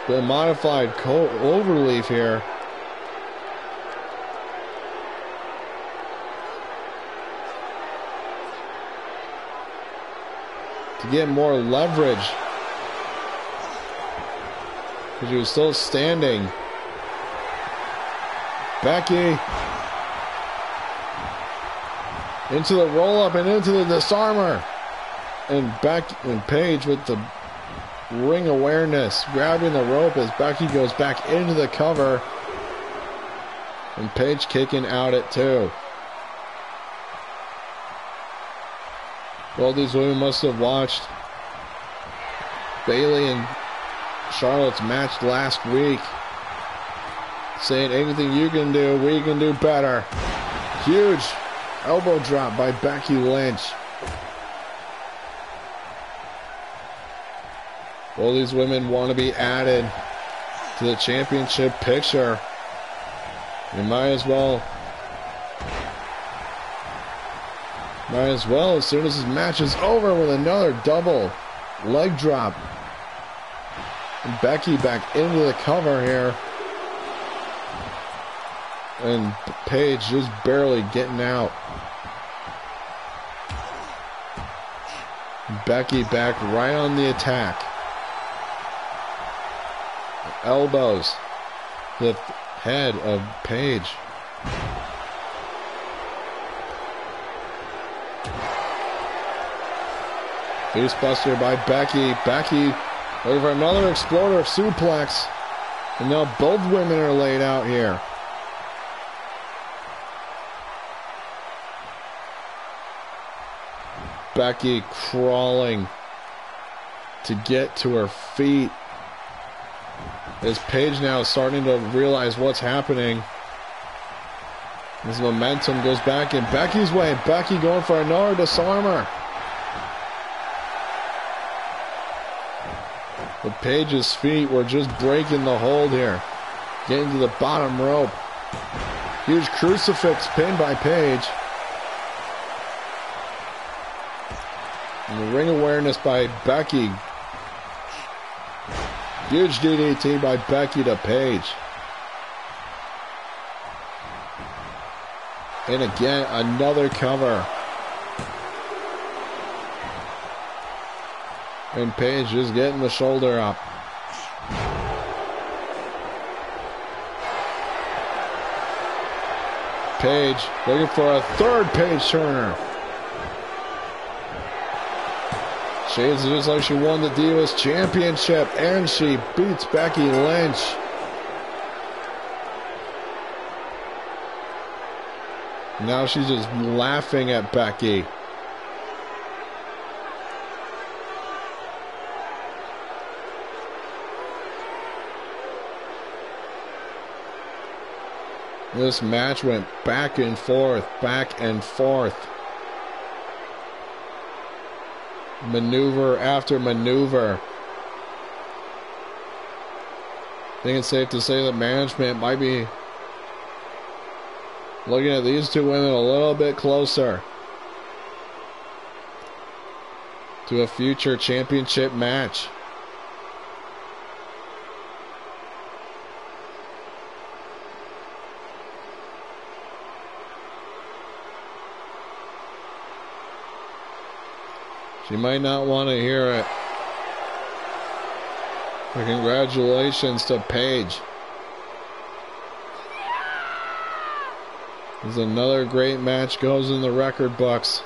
the modified overleaf here. To get more leverage. Because he was still standing. Becky into the roll-up and into the disarmer. And Paige with the ring awareness, grabbing the rope as Becky goes back into the cover. And Paige kicking out at 2. Well, these women must have watched Bayley and Charlotte's match last week, saying anything you can do, we can do better. Huge elbow drop by Becky Lynch. Well, these women want to be added to the championship picture. You might as well, as soon as this match is over, with another double leg drop. And Becky back into the cover here. And Paige just barely getting out. Becky back right on the attack. Elbows to the head of Paige. Facebuster by Becky. Becky looking for another exploder suplex. And now both women are laid out here. Becky crawling to get to her feet. As Paige now is starting to realize what's happening. As momentum goes back in Becky's way. Becky going for another disarmer. But Paige's feet were just breaking the hold here. Getting to the bottom rope. Huge crucifix pin by Paige. And the ring awareness by Becky. Huge DDT by Becky to Paige. And again, another cover. And Paige just getting the shoulder up. Paige looking for a third page turner. Shades just like she won the Divas Championship, and she beats Becky Lynch. Now she's just laughing at Becky. This match went back and forth, back and forth. Maneuver after maneuver. I think it's safe to say that management might be looking at these two women a little bit closer to a future championship match. She might not want to hear it. But congratulations to Paige. As another great match goes in the record books.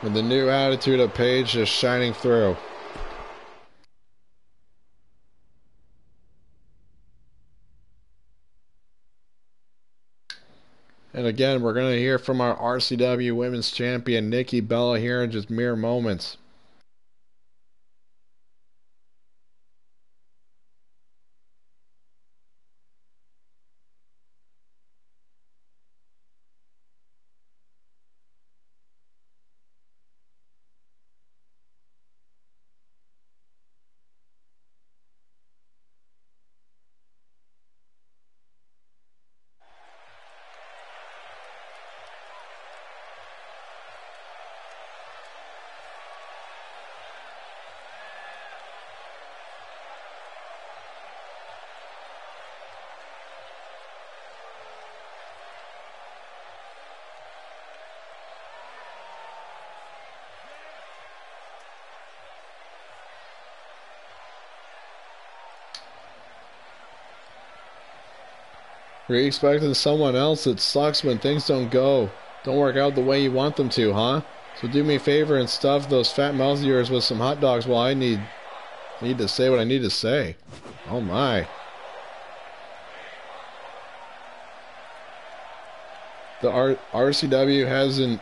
And the new attitude of Paige is shining through. And again, we're going to hear from our RCW Women's Champion, Nikki Bella, here in just mere moments. Are you expecting someone else? It sucks when things don't work out the way you want them to, huh? So do me a favor and stuff those fat mouths of yours with some hot dogs while I need to say what I need to say. Oh my. The RCW hasn't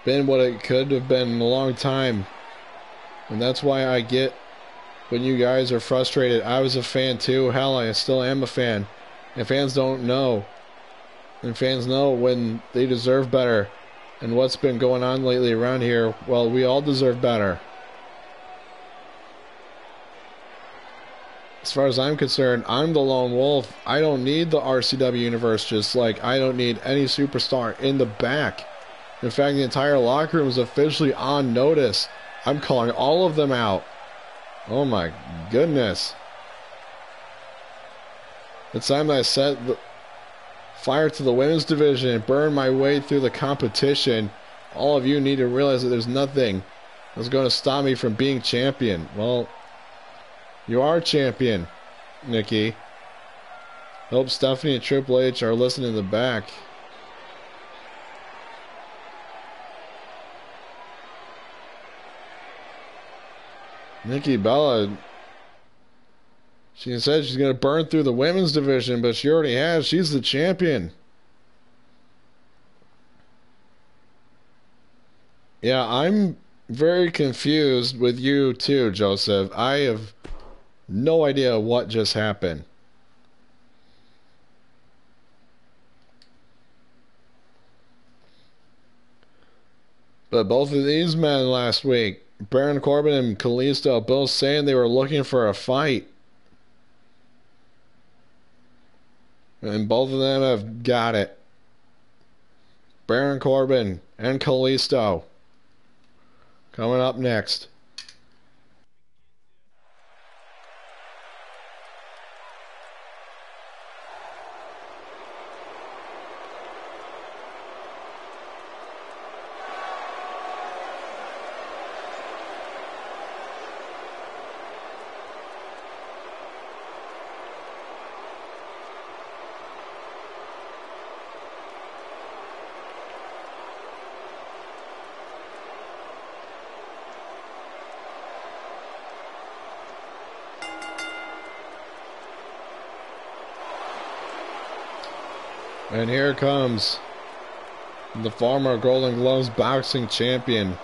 been what it could have been in a long time. And that's why I get when you guys are frustrated. I was a fan too. Hell, I still am a fan. And fans don't know. And fans know when they deserve better. And what's been going on lately around here, well, we all deserve better. As far as I'm concerned, I'm the lone wolf. I don't need the RCW universe, just like I don't need any superstar in the back. In fact, the entire locker room is officially on notice. I'm calling all of them out. Oh my goodness. It's time that I set the fire to the women's division and burn my way through the competition. All of you need to realize that there's nothing that's going to stop me from being champion. Well, you are champion, Nikki. Hope Stephanie and Triple H are listening in the back. Nikki Bella, she said she's going to burn through the women's division, but she already has. She's the champion. Yeah, I'm very confused with you too, Joseph. I have no idea what just happened. But both of these men last week, Baron Corbin and Kalisto, both saying they were looking for a fight. And both of them have got it. Baron Corbin and Kalisto coming up next. And here comes the former Golden Gloves boxing champion,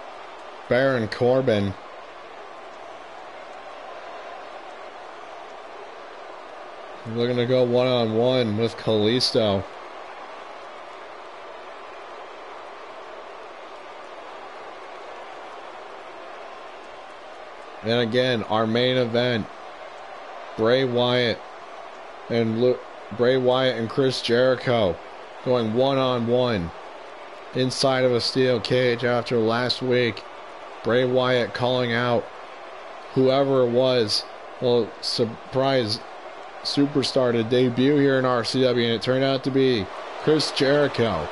Baron Corbin. Looking to go one-on-one with Kalisto. And again, our main event, Bray Wyatt and Chris Jericho going one-on-one inside of a steel cage after last week. Bray Wyatt calling out whoever it was, well, surprise superstar to debut here in RCW, and it turned out to be Chris Jericho.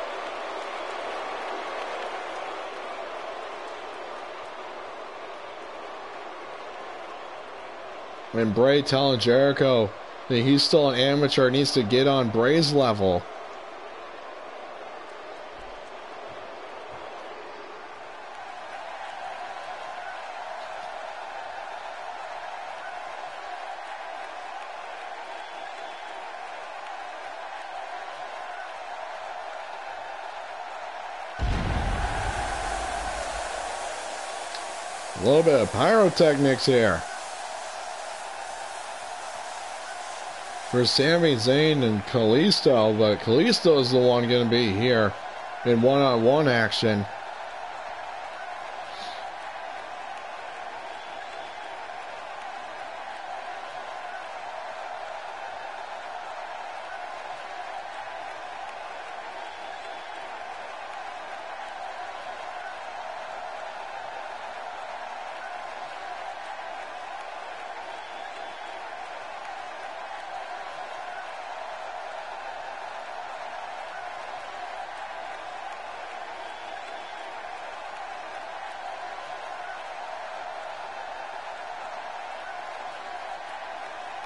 And Bray telling Jericho that he's still an amateur, needs to get on Bray's level. A little bit of pyrotechnics here for Sami Zayn and Kalisto, but Kalisto is the one going to be here in one-on-one action.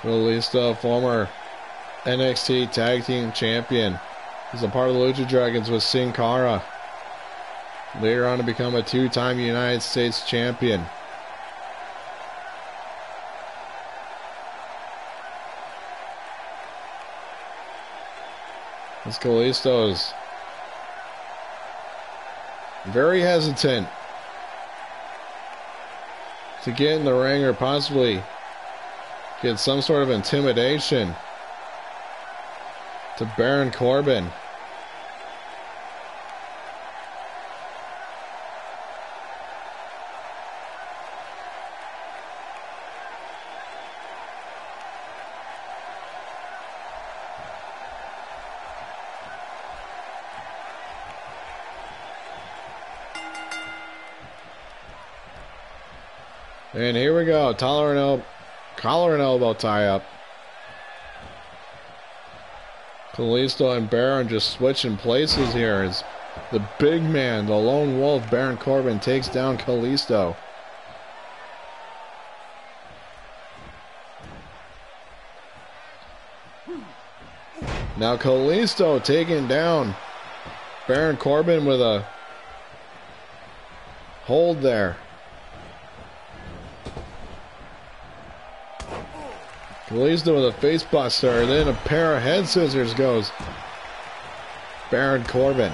Kalisto, former NXT Tag Team Champion. He's a part of the Lucha Dragons with Sin Cara. Later on to become a two-time United States Champion. As Kalisto's very hesitant to get in the ring or possibly get some sort of intimidation to Baron Corbin. And here we go, collar and elbow tie up. Kalisto and Baron just switching places here as the big man, the lone wolf, Baron Corbin, takes down Kalisto. Now Kalisto taking down Baron Corbin with a hold there. Kalisto with a face buster, and then a pair of head scissors goes Baron Corbin.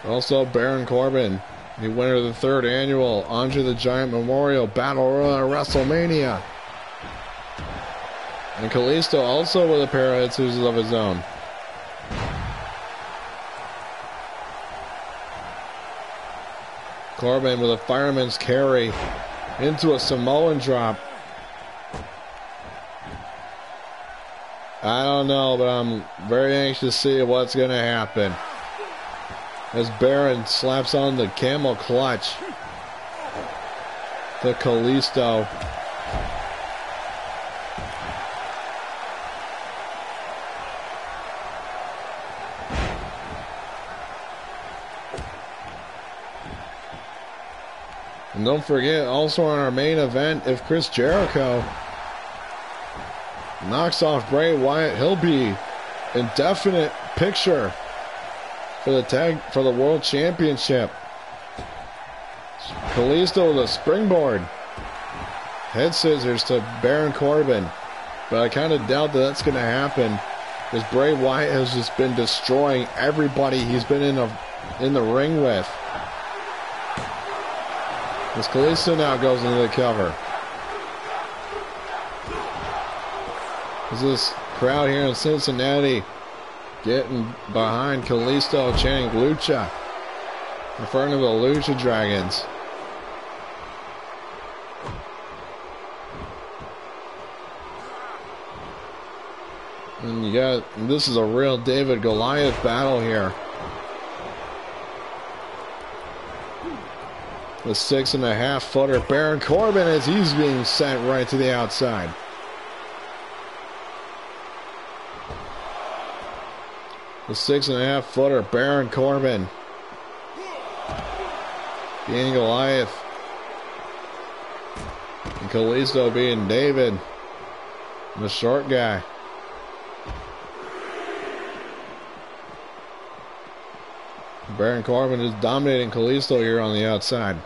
Also Baron Corbin, the winner of the third annual Andre the Giant Memorial Battle Royal WrestleMania. And Kalisto also with a pair of head scissors of his own. Corbin with a fireman's carry into a Samoan drop. I don't know, but I'm very anxious to see what's going to happen. As Baron slaps on the camel clutch to Kalisto. And don't forget, also on our main event, if Chris Jericho knocks off Bray Wyatt, he'll be in definite picture for the World Championship. Kalisto with a springboard. Head scissors to Baron Corbin. But I kind of doubt that that's going to happen, because Bray Wyatt has just been destroying everybody he's been in the ring with. As Kalisto now goes into the cover. As this crowd here in Cincinnati getting behind Kalisto, chanting Lucha, referring to the Lucha Dragons. And this is a real David Goliath battle here. The 6.5 footer Baron Corbin, as he's being sent right to the outside. The 6.5 footer Baron Corbin being Goliath. And Kalisto being David, the short guy. Baron Corbin is dominating Kalisto here on the outside.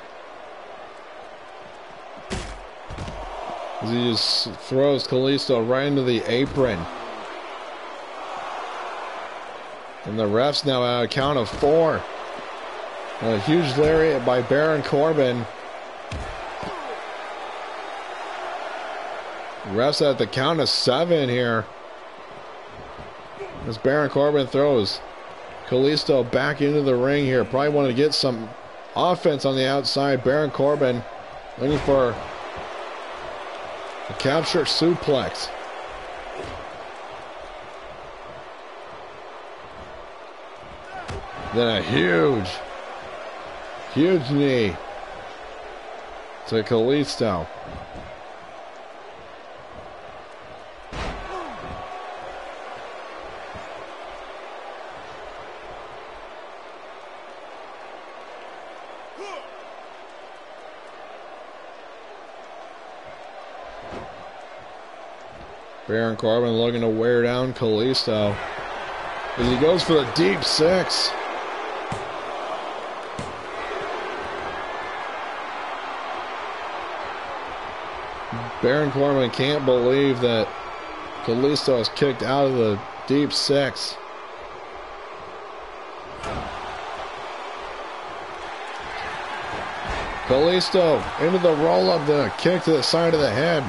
As he just throws Kalisto right into the apron. And the refs now at a count of 4. A huge lariat by Baron Corbin. Refs at the count of 7 here. As Baron Corbin throws Kalisto back into the ring here. Probably wanted to get some offense on the outside. Baron Corbin looking for a capture suplex. Then a huge knee to Kalisto. Baron Corbin looking to wear down Kalisto as he goes for the deep 6. Baron Corbin can't believe that Kalisto is kicked out of the deep 6. Kalisto into the roll-up, then a kick to the side of the head.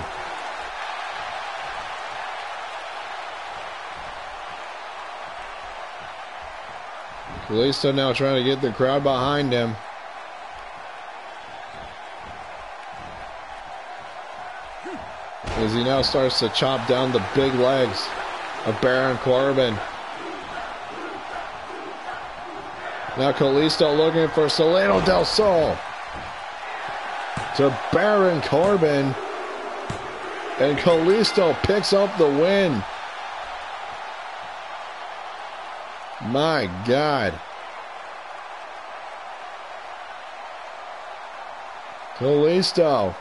Kalisto now trying to get the crowd behind him. As he now starts to chop down the big legs of Baron Corbin. Now Kalisto looking for Salado del Sol to Baron Corbin. And Kalisto picks up the win. My God. Kalisto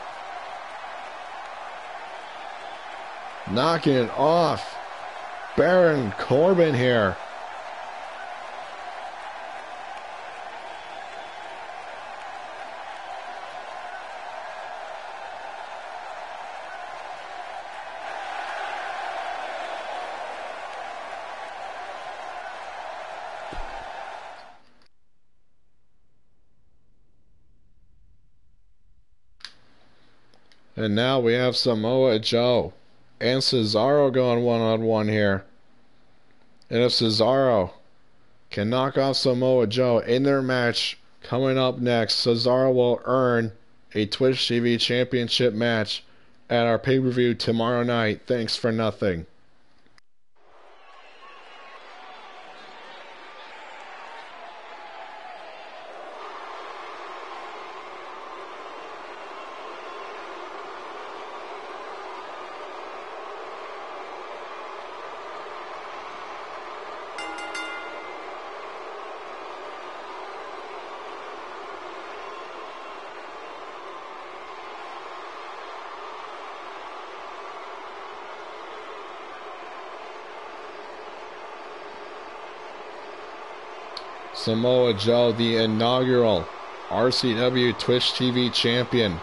knocking it off Baron Corbin here. And now we have Samoa Joe and Cesaro going one-on-one here. And if Cesaro can knock off Samoa Joe in their match Coming up next, Cesaro will earn a Twitch TV championship match at our pay-per-view tomorrow night. Thanks for nothing. Samoa Joe, the inaugural RCW Twitch TV champion.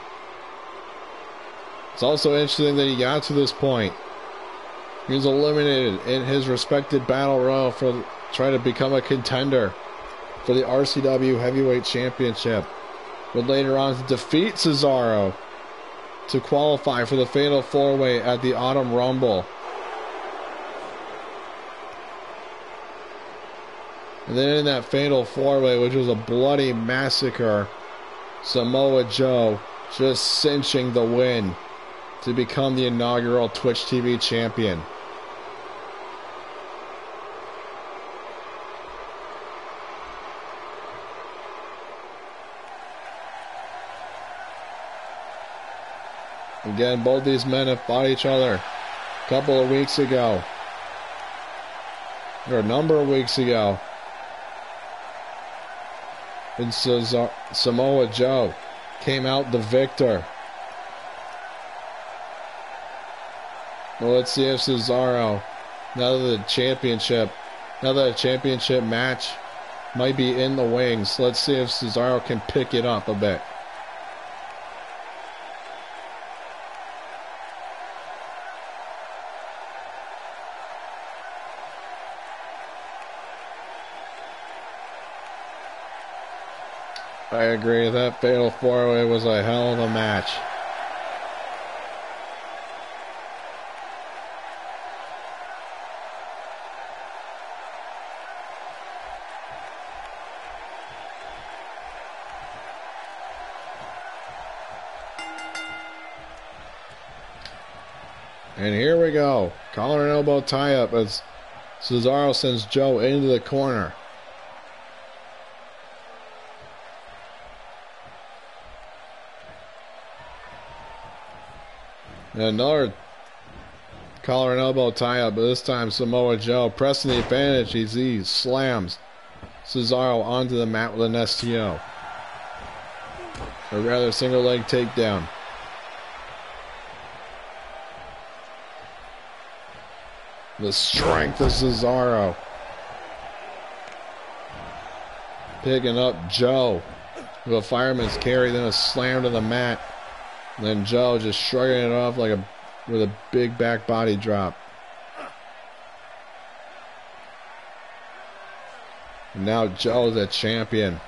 It's also interesting that he got to this point. He was eliminated in his respected battle royal for trying to become a contender for the RCW Heavyweight Championship, but later on to defeat Cesaro to qualify for the Fatal 4-Way at the Autumn Rumble. And then in that Fatal 4-Way, which was a bloody massacre, Samoa Joe just cinching the win to become the inaugural Twitch TV champion. Again, both these men have fought each other a couple of weeks ago, or a number of weeks ago. And Samoa Joe came out the victor. Well, let's see if Cesaro, now that a championship match might be in the wings, let's see if Cesaro can pick it up a bit. I agree, that Fatal 4-Way was a hell of a match. And here we go. Collar and elbow tie-up as Cesaro sends Joe into the corner. And another collar and elbow tie-up, but this time Samoa Joe pressing the advantage. He slams Cesaro onto the mat with an STO. Or rather, single leg takedown. The strength of Cesaro. Picking up Joe with a fireman's carry, then a slam to the mat. And then Joe just shrugging it off like with a big back body drop. And now Joe's a champion.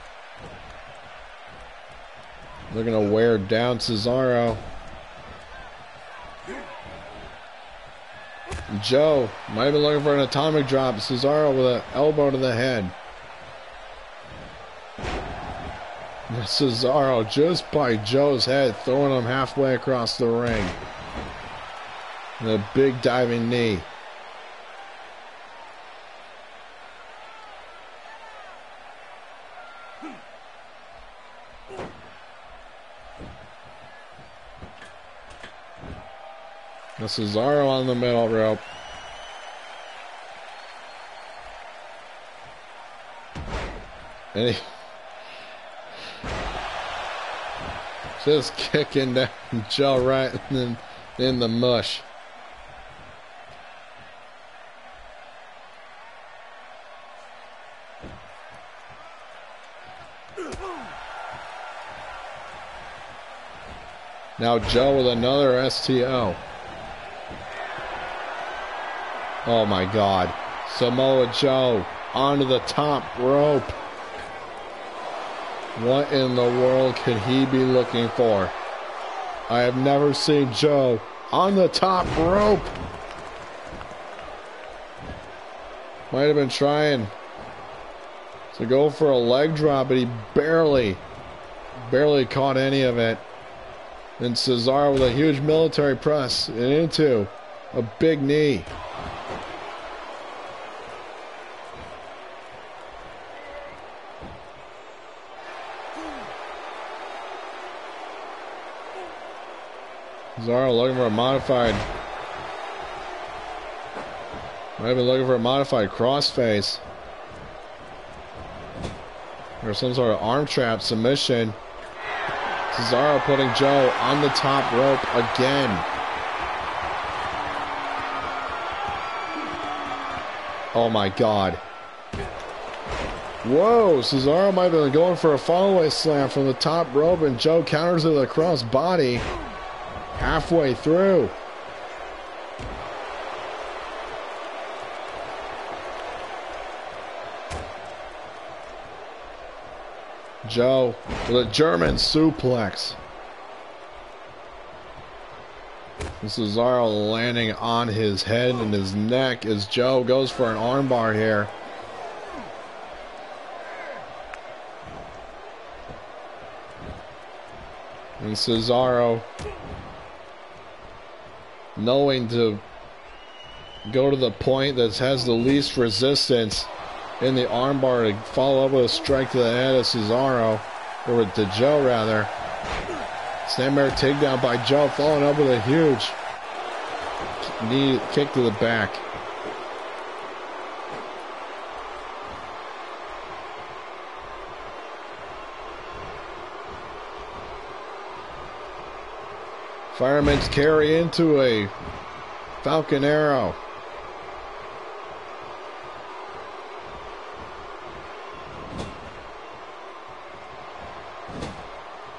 Looking to wear down Cesaro. Joe might have been looking for an atomic drop. Cesaro with an elbow to the head. Cesaro just by Joe's head, throwing him halfway across the ring. And a big diving knee. Now Cesaro on the middle rope. And he just kicking down Joe right in the mush. Now Joe with another STO. Oh my God. Samoa Joe onto the top rope. What in the world could he be looking for? I have never seen Joe on the top rope. Might have been trying to go for a leg drop, but he barely caught any of it. And Cesaro with a huge military press and into a big knee. Cesaro looking for a modified. Might have been looking for a modified crossface. Or some sort of arm trap submission. Cesaro putting Joe on the top rope again. Oh my God. Whoa, Cesaro might have been going for a follow-away slam from the top rope, and Joe counters with a cross body halfway through. Joe with a German suplex. And Cesaro landing on his head and his neck as Joe goes for an armbar here. And Cesaro knowing to go to the point that has the least resistance in the armbar to follow up with a strike to the head of Cesaro, or to Joe rather. Snapmare takedown by Joe, following up with a huge knee kick to the back. Fireman's carry into a Falcon Arrow.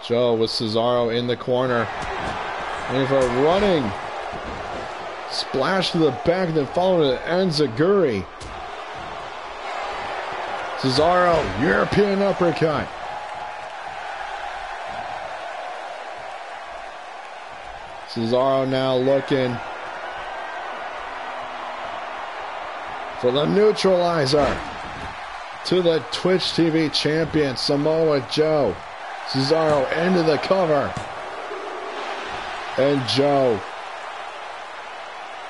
Joe with Cesaro in the corner. And for a running splash to the back, then followed to Enziguri. Cesaro, European uppercut. Cesaro now looking for the neutralizer to the Twitch TV champion, Samoa Joe. Cesaro into the cover. And Joe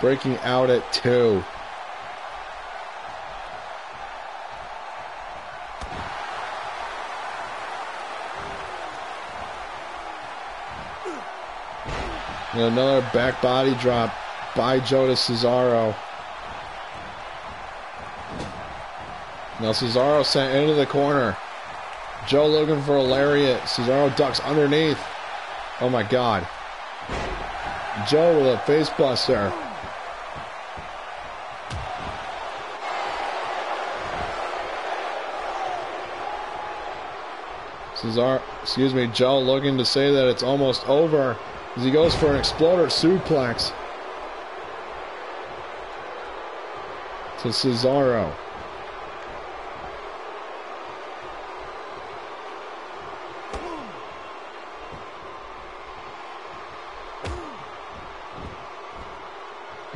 breaking out at 2. And another back body drop by Joe to Cesaro. Now Cesaro sent into the corner. Joe looking for a lariat. Cesaro ducks underneath. Oh my God. Joe with a face buster. Joe looking to say that it's almost over as he goes for an exploder suplex to Cesaro.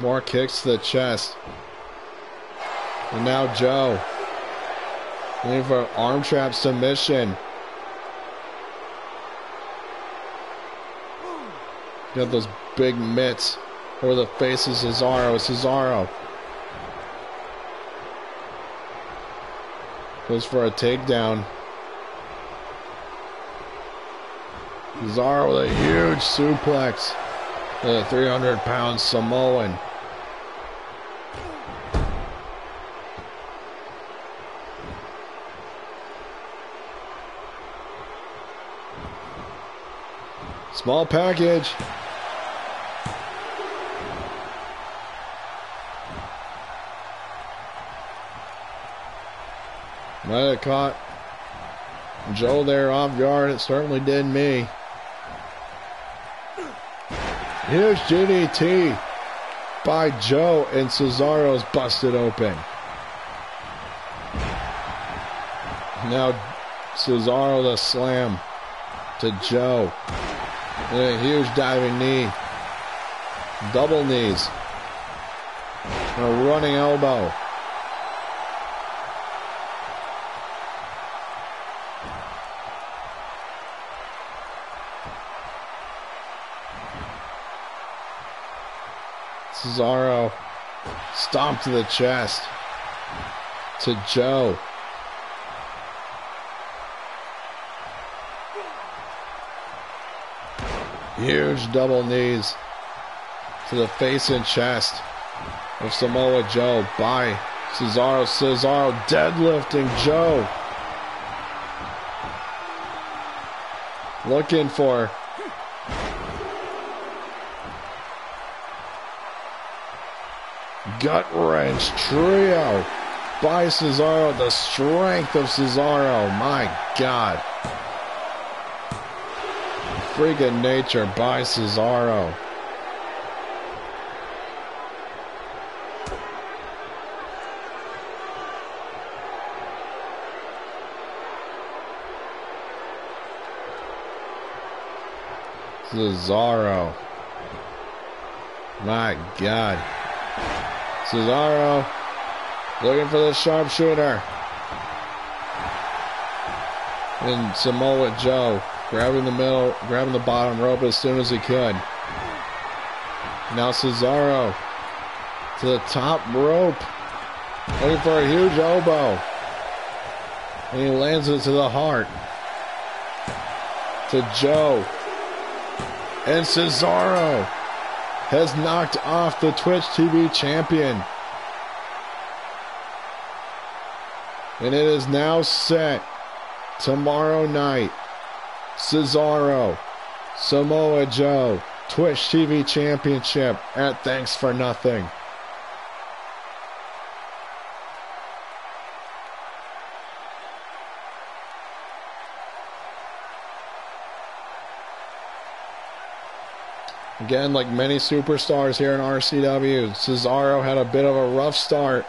More kicks to the chest. And now Joe looking for an arm trap submission. Got those big mitts over the face of Cesaro. Cesaro goes for a takedown. Cesaro with a huge suplex. The 300-pound Samoan. Small package. Might have caught Joe there off guard. It certainly did me. Here's DDT by Joe, and Cesaro's busted open. Now Cesaro the slam to Joe. And a huge diving knee. Double knees. And a running elbow. Cesaro. Stomp to the chest. To Joe. Huge double knees to the face and chest of Samoa Joe by Cesaro. Cesaro deadlifting Joe. Looking for gut wrench trio by Cesaro. The strength of Cesaro. My God. Freaking nature by Cesaro. Cesaro. My God. Cesaro looking for the sharpshooter. And Samoa Joe grabbing the middle, grabbing the bottom rope as soon as he could. Now Cesaro to the top rope. Looking for a huge elbow. And he lands it to the heart. To Joe. And Cesaro has knocked off the Twitch TV champion. And it is now set tomorrow night. Cesaro, Samoa Joe, Twitch TV championship at Thanks for Nothing. Again, like many superstars here in RCW, Cesaro had a bit of a rough start.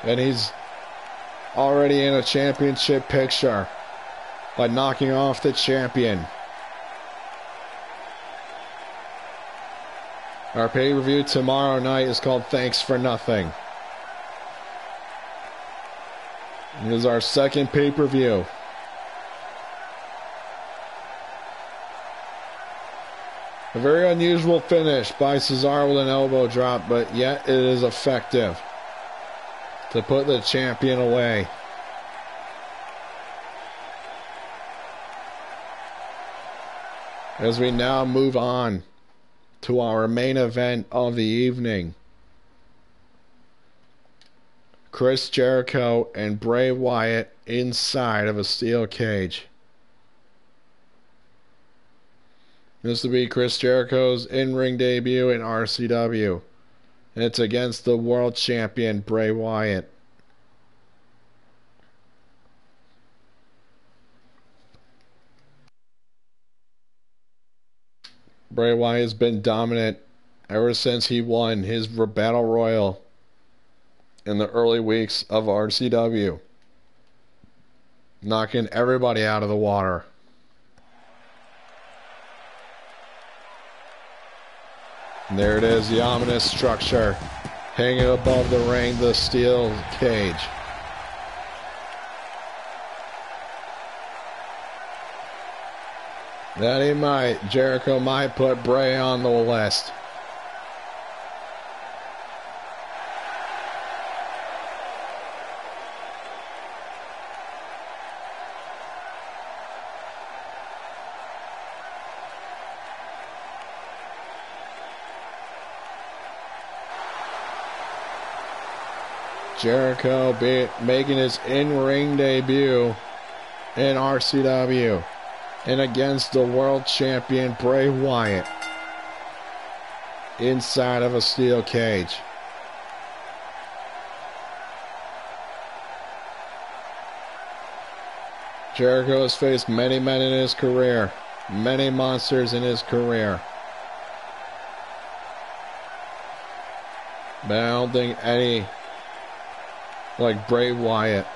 And he's already in a championship picture by knocking off the champion. Our pay-per-view tomorrow night is called Thanks for Nothing. It is our second pay-per-view. A very unusual finish by Cesaro with an elbow drop, but yet it is effective to put the champion away. As we now move on to our main event of the evening. Chris Jericho and Bray Wyatt inside of a steel cage. This will be Chris Jericho's in-ring debut in RCW. And it's against the world champion Bray Wyatt. Bray Wyatt has been dominant ever since he won his Battle Royal in the early weeks of RCW. Knocking everybody out of the water. And there it is, the ominous structure hanging above the ring, the steel cage. That Jericho might put Bray on the list. Jericho making his in-ring debut in RCW and against the world champion Bray Wyatt inside of a steel cage. Jericho has faced many men in his career, many monsters in his career. But I don't think any like Bray Wyatt,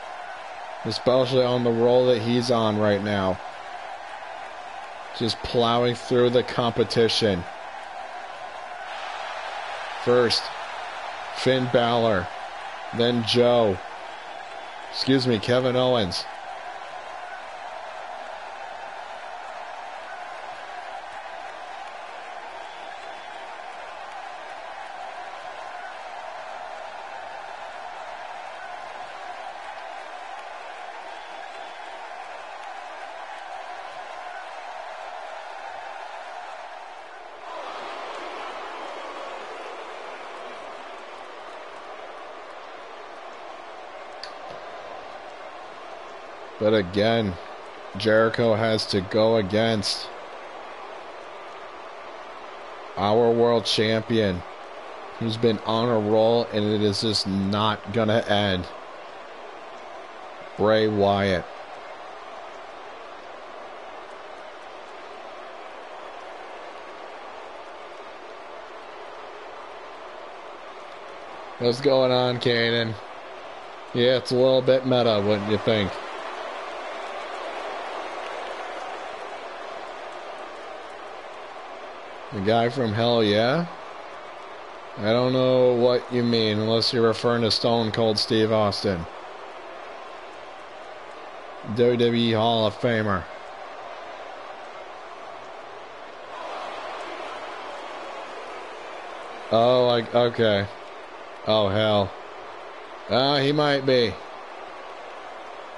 especially on the role that he's on right now. Just plowing through the competition. First, Finn Balor, then Kevin Owens. But again, Jericho has to go against our world champion, who's been on a roll, and it is just not gonna end. Bray Wyatt. What's going on, Kaden? Yeah, it's a little bit meta, wouldn't you think? The guy from Hell Yeah? I don't know what you mean, unless you're referring to Stone Cold Steve Austin. WWE Hall of Famer. Oh, like, okay. Oh, hell. He might be.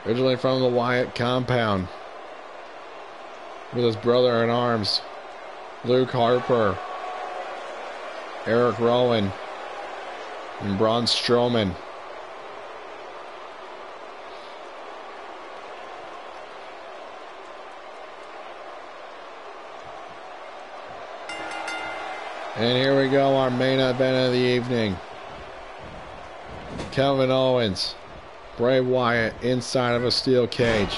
Originally from the Wyatt compound. With his brother in arms, Luke Harper, Eric Rowan, and Braun Strowman. And here we go, our main event of the evening. Kevin Owens, Bray Wyatt inside of a steel cage.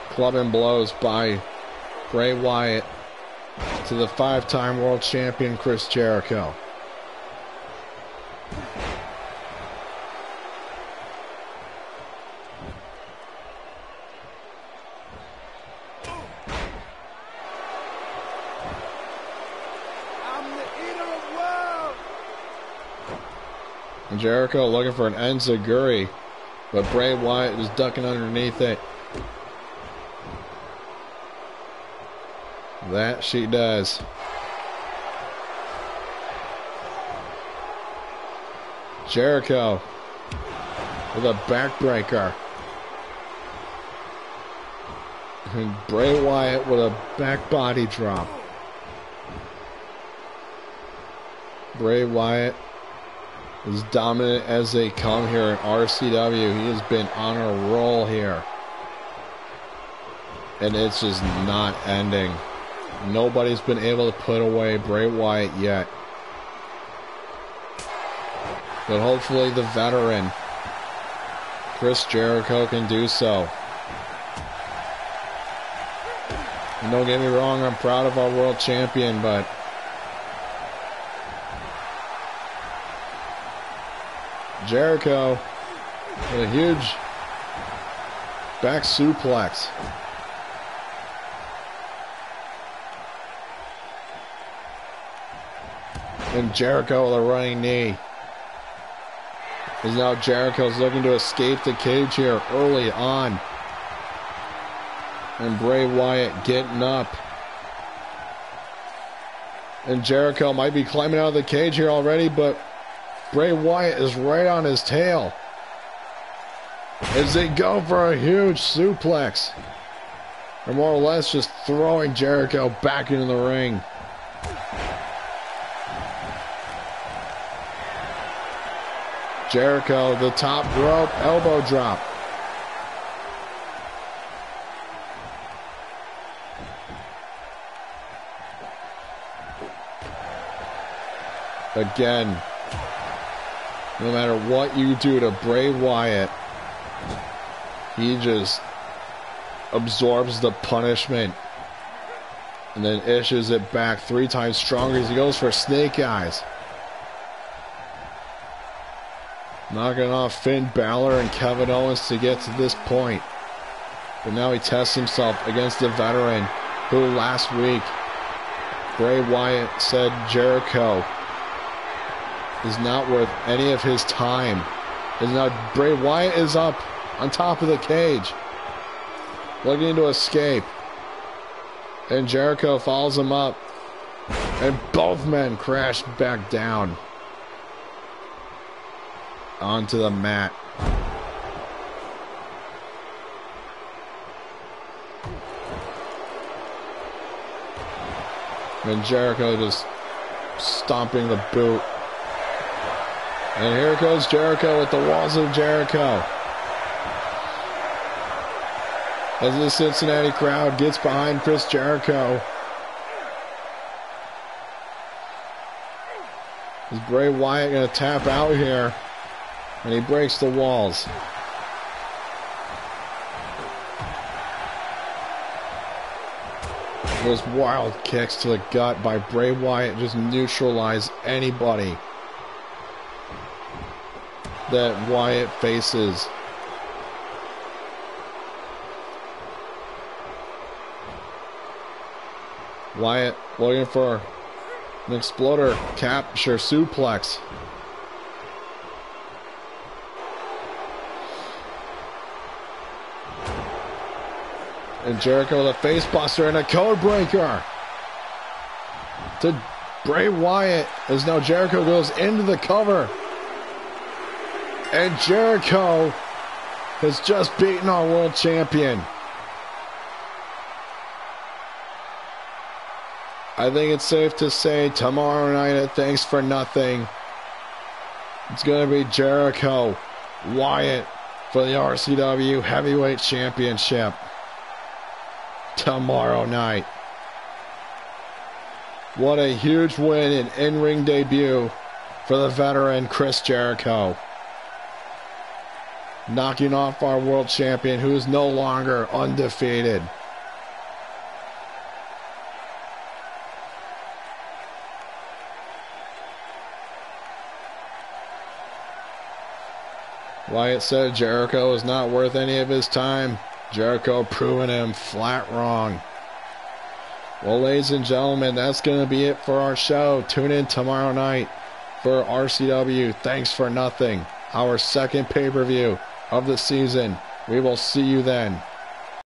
Clubbing blows by Bray Wyatt to the 5-time world champion Chris Jericho. And Jericho looking for an enziguri, but Bray Wyatt is ducking underneath it. That she does. Jericho with a backbreaker. And Bray Wyatt with a back body drop. Bray Wyatt is dominant as they come here in RCW. He has been on a roll here. And it's just not ending. Nobody's been able to put away Bray Wyatt yet. But hopefully the veteran, Chris Jericho, can do so. And don't get me wrong, I'm proud of our world champion, but Jericho with a huge back suplex. And Jericho with a running knee. As now Jericho's looking to escape the cage here early on. And Bray Wyatt getting up. And Jericho might be climbing out of the cage here already, but Bray Wyatt is right on his tail. As they go for a huge suplex. Or more or less just throwing Jericho back into the ring. Jericho, the top rope, elbow drop. Again, no matter what you do to Bray Wyatt, he just absorbs the punishment and then issues it back 3 times stronger as he goes for snake eyes. Knocking off Finn Balor and Kevin Owens to get to this point. But now he tests himself against the veteran who last week Bray Wyatt said Jericho is not worth any of his time. And now Bray Wyatt is up on top of the cage, looking to escape. And Jericho follows him up. And both men crash back down onto the mat. And Jericho just stomping the boot And here goes Jericho with the walls of Jericho. As the Cincinnati crowd gets behind Chris Jericho. Is Bray Wyatt going to tap out here? And he breaks the walls. Those wild kicks to the gut by Bray Wyatt just neutralize anybody that Wyatt faces. Wyatt looking for an exploder capture suplex. And Jericho with a face buster and a code breaker to Bray Wyatt as now Jericho goes into the cover. And Jericho has just beaten our world champion. I think it's safe to say tomorrow night at Thanks for Nothing, it's going to be Jericho Wyatt for the RCW Heavyweight Championship tomorrow night. What a huge win and in-ring debut for the veteran Chris Jericho. Knocking off our world champion, who is no longer undefeated. Wyatt said Jericho is not worth any of his time. Jericho proving him flat wrong. Well, ladies and gentlemen, that's going to be it for our show. Tune in tomorrow night for RCW Thanks for Nothing, our second pay-per-view of the season. We will see you then.